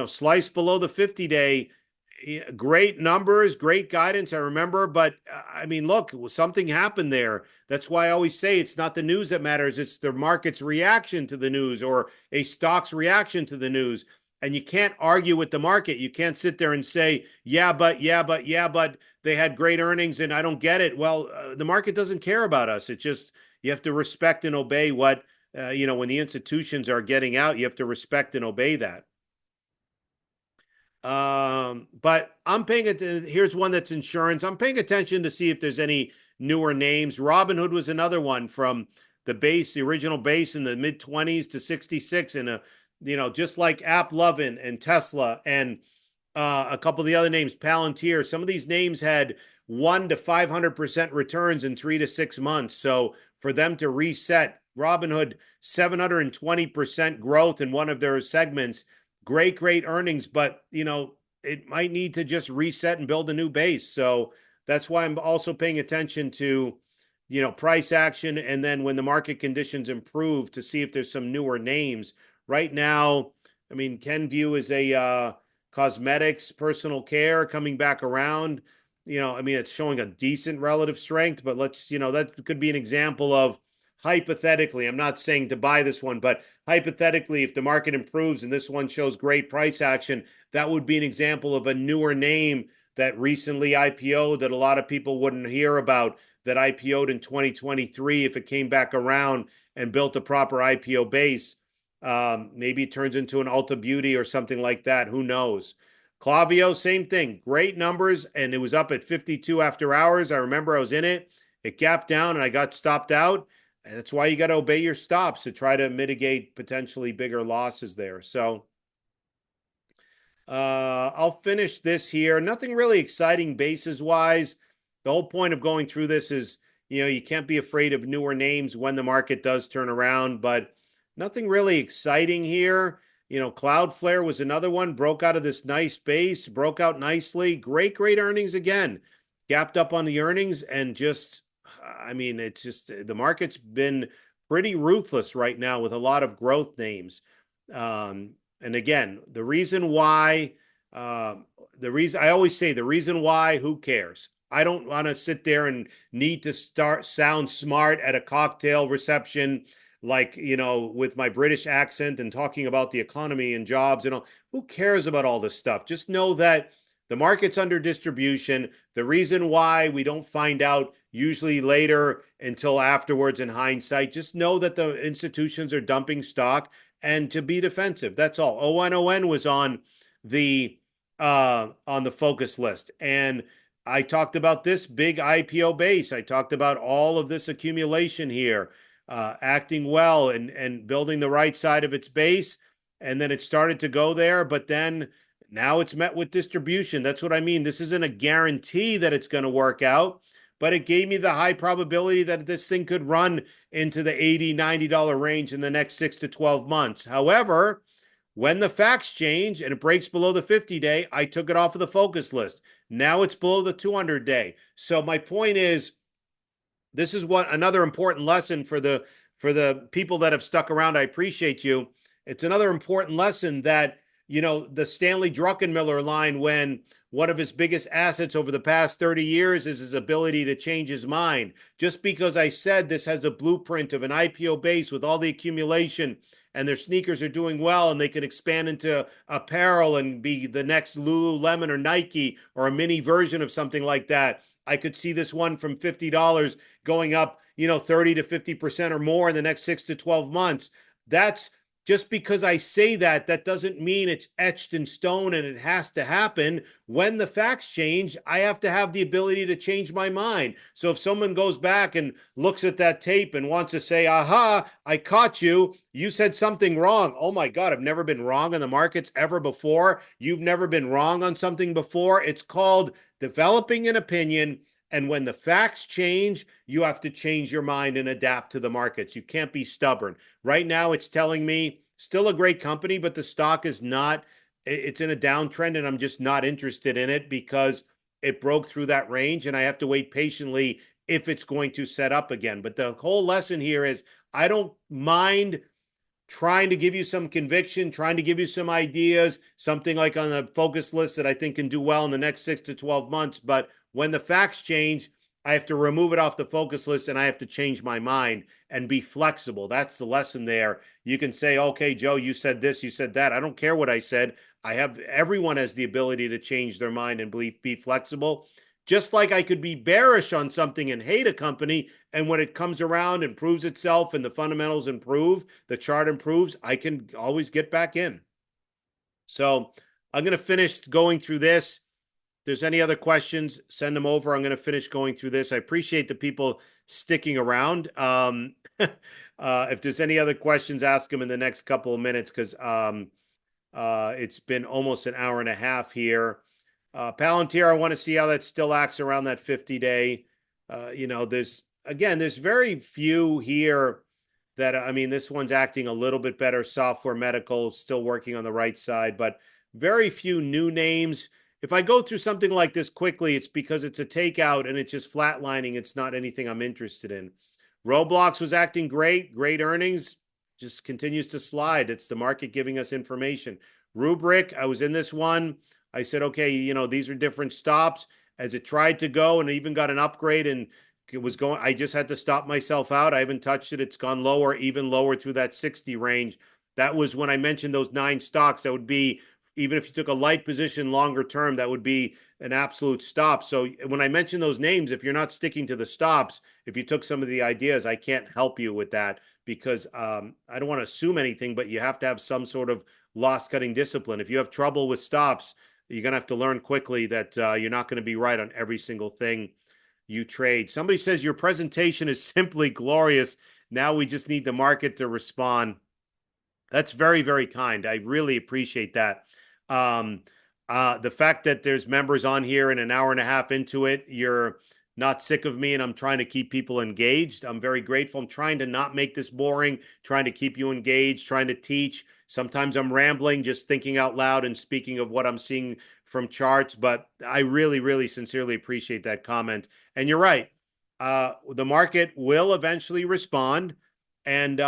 sliced below the 50-day, great numbers, great guidance. I remember, but I mean, look, something happened there. That's why I always say it's not the news that matters. It's the market's reaction to the news, or a stock's reaction to the news. And you can't argue with the market. You can't sit there and say, yeah, but they had great earnings and I don't get it. Well, the market doesn't care about us. It's just, you have to respect and obey what, when the institutions are getting out, you have to respect and obey that. But I'm paying it. Here's one that's insurance. I'm paying attention to see if there's any newer names. Robinhood was another one from the original base in the mid 20s to 66, and just like AppLovin and Tesla and a couple of the other names, Palantir. Some of these names had 100 to 500% returns in 3 to 6 months. So for them to reset, Robinhood 720% growth in one of their segments. Great earnings, but it might need to just reset and build a new base. So that's why I'm also paying attention to, price action, and then when the market conditions improve, to see if there's some newer names. Right now, I mean, Kenvue is a cosmetics, personal care coming back around. I mean, it's showing a decent relative strength, but that could be an example of hypothetically, I'm not saying to buy this one, but hypothetically, if the market improves and this one shows great price action, that would be an example of a newer name that recently IPO'd that a lot of people wouldn't hear about, that IPO'd in 2023. If it came back around and built a proper IPO base, maybe it turns into an Ulta Beauty or something like that. Who knows? Klaviyo, same thing. Great numbers, and it was up at 52 after hours. I remember I was in it. It gapped down, and I got stopped out. And that's why you got to obey your stops to try to mitigate potentially bigger losses there. So I'll finish this here. Nothing really exciting basis wise. The whole point of going through this is, you can't be afraid of newer names when the market does turn around, but nothing really exciting here. Cloudflare was another one, broke out of this nice base, broke out nicely. Great, great earnings again. Gapped up on the earnings and it's just the market's been pretty ruthless right now with a lot of growth names. And again, the reason why, I always say the reason why, who cares? I don't want to sit there and need to sound smart at a cocktail reception, like, with my British accent and talking about the economy and jobs and all. Who cares about all this stuff? Just know that the market's under distribution. The reason why we don't find out usually later until afterwards in hindsight, just know that the institutions are dumping stock and to be defensive. That's all. ONON was on the focus list. And I talked about this big IPO base. I talked about all of this accumulation here, acting well and building the right side of its base. And then it started to go there, but then now it's met with distribution. That's what I mean. This isn't a guarantee that it's going to work out, but it gave me the high probability that this thing could run into the $80, $90 range in the next 6 to 12 months. However, when the facts change and it breaks below the 50-day, I took it off of the focus list. Now it's below the 200-day. So my point is, this is what another important lesson for the people that have stuck around. I appreciate you. It's another important lesson that, the Stanley Druckenmiller line, when one of his biggest assets over the past 30 years is his ability to change his mind. Just because I said this has a blueprint of an IPO base with all the accumulation and their sneakers are doing well and they can expand into apparel and be the next Lululemon or Nike or a mini version of something like that. I could see this one from $50 going up, 30 to 50% or more in the next 6 to 12 months. That's just because I say that, that doesn't mean it's etched in stone and it has to happen. When the facts change, I have to have the ability to change my mind. So if someone goes back and looks at that tape and wants to say, aha, I caught you, you said something wrong. Oh my God, I've never been wrong in the markets ever before. You've never been wrong on something before. It's called developing an opinion. And when the facts change, you have to change your mind and adapt to the markets. You can't be stubborn. Right now, it's telling me still a great company, but the stock is not, it's in a downtrend and I'm just not interested in it because it broke through that range and I have to wait patiently if it's going to set up again. But the whole lesson here is I don't mind trying to give you some conviction, trying to give you some ideas, something like on the focus list that I think can do well in the next 6 to 12 months. But when the facts change, I have to remove it off the focus list and I have to change my mind and be flexible. That's the lesson there. You can say, okay, Joe, you said this, you said that. I don't care what I said. Everyone has the ability to change their mind and be flexible. Just like I could be bearish on something and hate a company, and when it comes around and proves itself and the fundamentals improve, the chart improves, I can always get back in. So I'm going to finish going through this. If there's any other questions, send them over. I'm going to finish going through this. I appreciate the people sticking around. If there's any other questions, ask them in the next couple of minutes because it's been almost an hour and a half here. Palantir, I want to see how that still acts around that 50-day. There's very few here that, this one's acting a little bit better. Software Medical, still working on the right side, but very few new names. If I go through something like this quickly, it's because it's a takeout and it's just flatlining. It's not anything I'm interested in. Roblox was acting great earnings, just continues to slide. It's the market giving us information. Rubrik, I was in this one. I said, okay, these are different stops. as it tried to go and even got an upgrade and it was going, I just had to stop myself out. I haven't touched it. It's gone lower, even lower through that 60 range. That was when I mentioned those 9 stocks. That would be, even if you took a light position longer term, that would be an absolute stop. So when I mention those names, if you're not sticking to the stops, if you took some of the ideas, I can't help you with that because I don't want to assume anything, but you have to have some sort of loss cutting discipline. If you have trouble with stops, you're going to have to learn quickly that you're not going to be right on every single thing you trade. Somebody says your presentation is simply glorious. Now we just need the market to respond. That's very, very kind. I really appreciate that. The fact that there's members on here and an hour and a half into it, you're not sick of me and I'm trying to keep people engaged. I'm very grateful. I'm trying to not make this boring, trying to keep you engaged, trying to teach. Sometimes I'm rambling, just thinking out loud and speaking of what I'm seeing from charts, but I really, really sincerely appreciate that comment. And you're right. The market will eventually respond and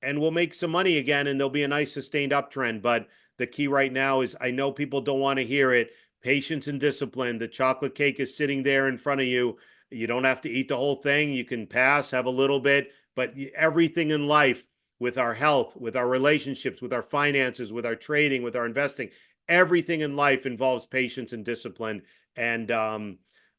we'll make some money again and there'll be a nice sustained uptrend. But the key right now is I know people don't want to hear it. Patience and discipline. The chocolate cake is sitting there in front of you. You don't have to eat the whole thing. You can pass, have a little bit, but everything in life with our health, with our relationships, with our finances, with our trading, with our investing, everything in life involves patience and discipline. And,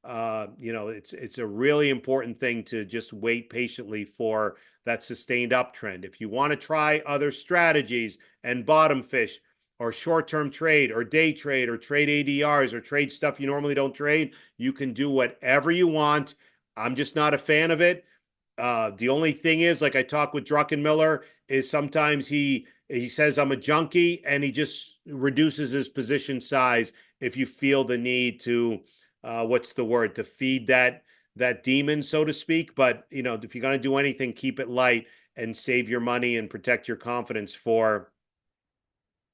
it's a really important thing to just wait patiently for that sustained uptrend. If you want to try other strategies and bottom fish, or short-term trade or day trade or trade ADRs or trade stuff you normally don't trade, you can do whatever you want. I'm just not a fan of it. The only thing is, like I talked with Druckenmiller, is sometimes he says I'm a junkie and he just reduces his position size if you feel the need to what's the word, to feed that demon, so to speak. But if you're going to do anything, keep it light and save your money and protect your confidence for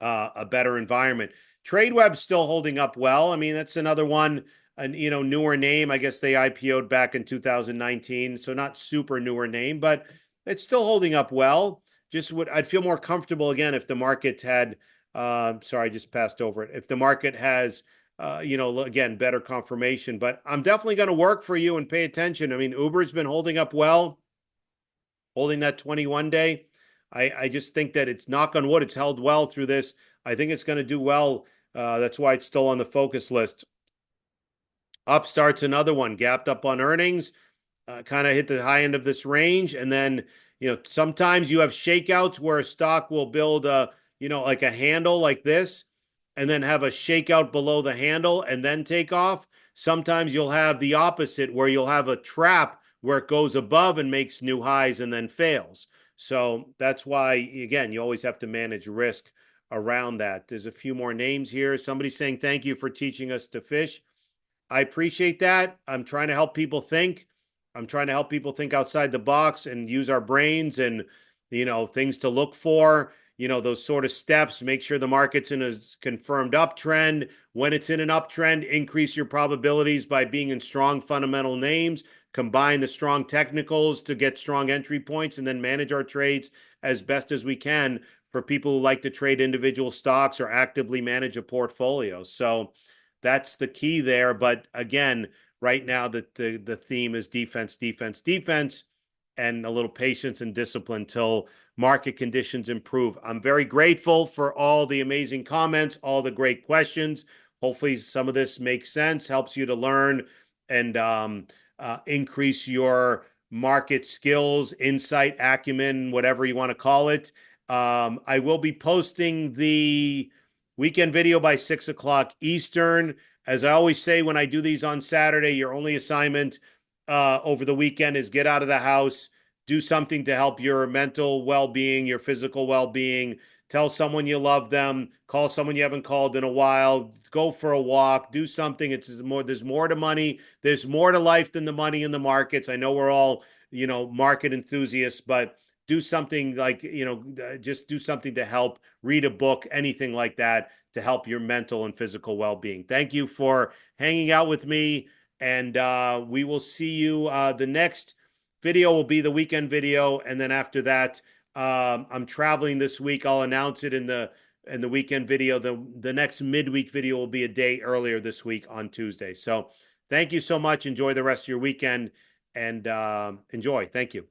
a better environment. TradeWeb's still holding up well. I mean, that's another one, and newer name. I guess they IPO'd back in 2019, so not super newer name, but it's still holding up well. I'd feel more comfortable again if the market had. Sorry, I just passed over it. If the market has, again, better confirmation. But I'm definitely going to work for you and pay attention. I mean, Uber's been holding up well, holding that 21 day. I just think that it's, knock on wood, it's held well through this. I think it's going to do well. That's why it's still on the focus list. Upstart's another one, gapped up on earnings, kind of hit the high end of this range. And then, sometimes you have shakeouts where a stock will build like a handle like this and then have a shakeout below the handle and then take off. Sometimes you'll have the opposite where you'll have a trap where it goes above and makes new highs and then fails. So that's why, again, you always have to manage risk around that. There's a few more names here. Somebody's saying, thank you for teaching us to fish. I appreciate that. I'm trying to help people think. I'm trying to help people think outside the box and use our brains and, things to look for, those sort of steps. Make sure the market's in a confirmed uptrend. When it's in an uptrend, increase your probabilities by being in strong fundamental names. Combine the strong technicals to get strong entry points and then manage our trades as best as we can for people who like to trade individual stocks or actively manage a portfolio. So that's the key there. But again, right now the theme is defense, defense, defense, and a little patience and discipline till market conditions improve. I'm very grateful for all the amazing comments, all the great questions. Hopefully some of this makes sense, helps you to learn and increase your market skills, insight, acumen, whatever you want to call it. I will be posting the weekend video by 6 o'clock Eastern. As I always say, when I do these on Saturday, your only assignment over the weekend is get out of the house, do something to help your mental well-being, your physical well-being. Tell someone you love them, call someone you haven't called in a while, go for a walk, do something. There's more to money. There's more to life than the money in the markets. I know we're all, market enthusiasts, but do something like, just do something to help, read a book, anything like that to help your mental and physical well-being. Thank you for hanging out with me. And we will see you. The next video will be the weekend video. And then after that, I'm traveling this week. I'll announce it in the weekend video. The next midweek video will be a day earlier this week on Tuesday. So Thank you so much. Enjoy the rest of your weekend and enjoy. Thank you.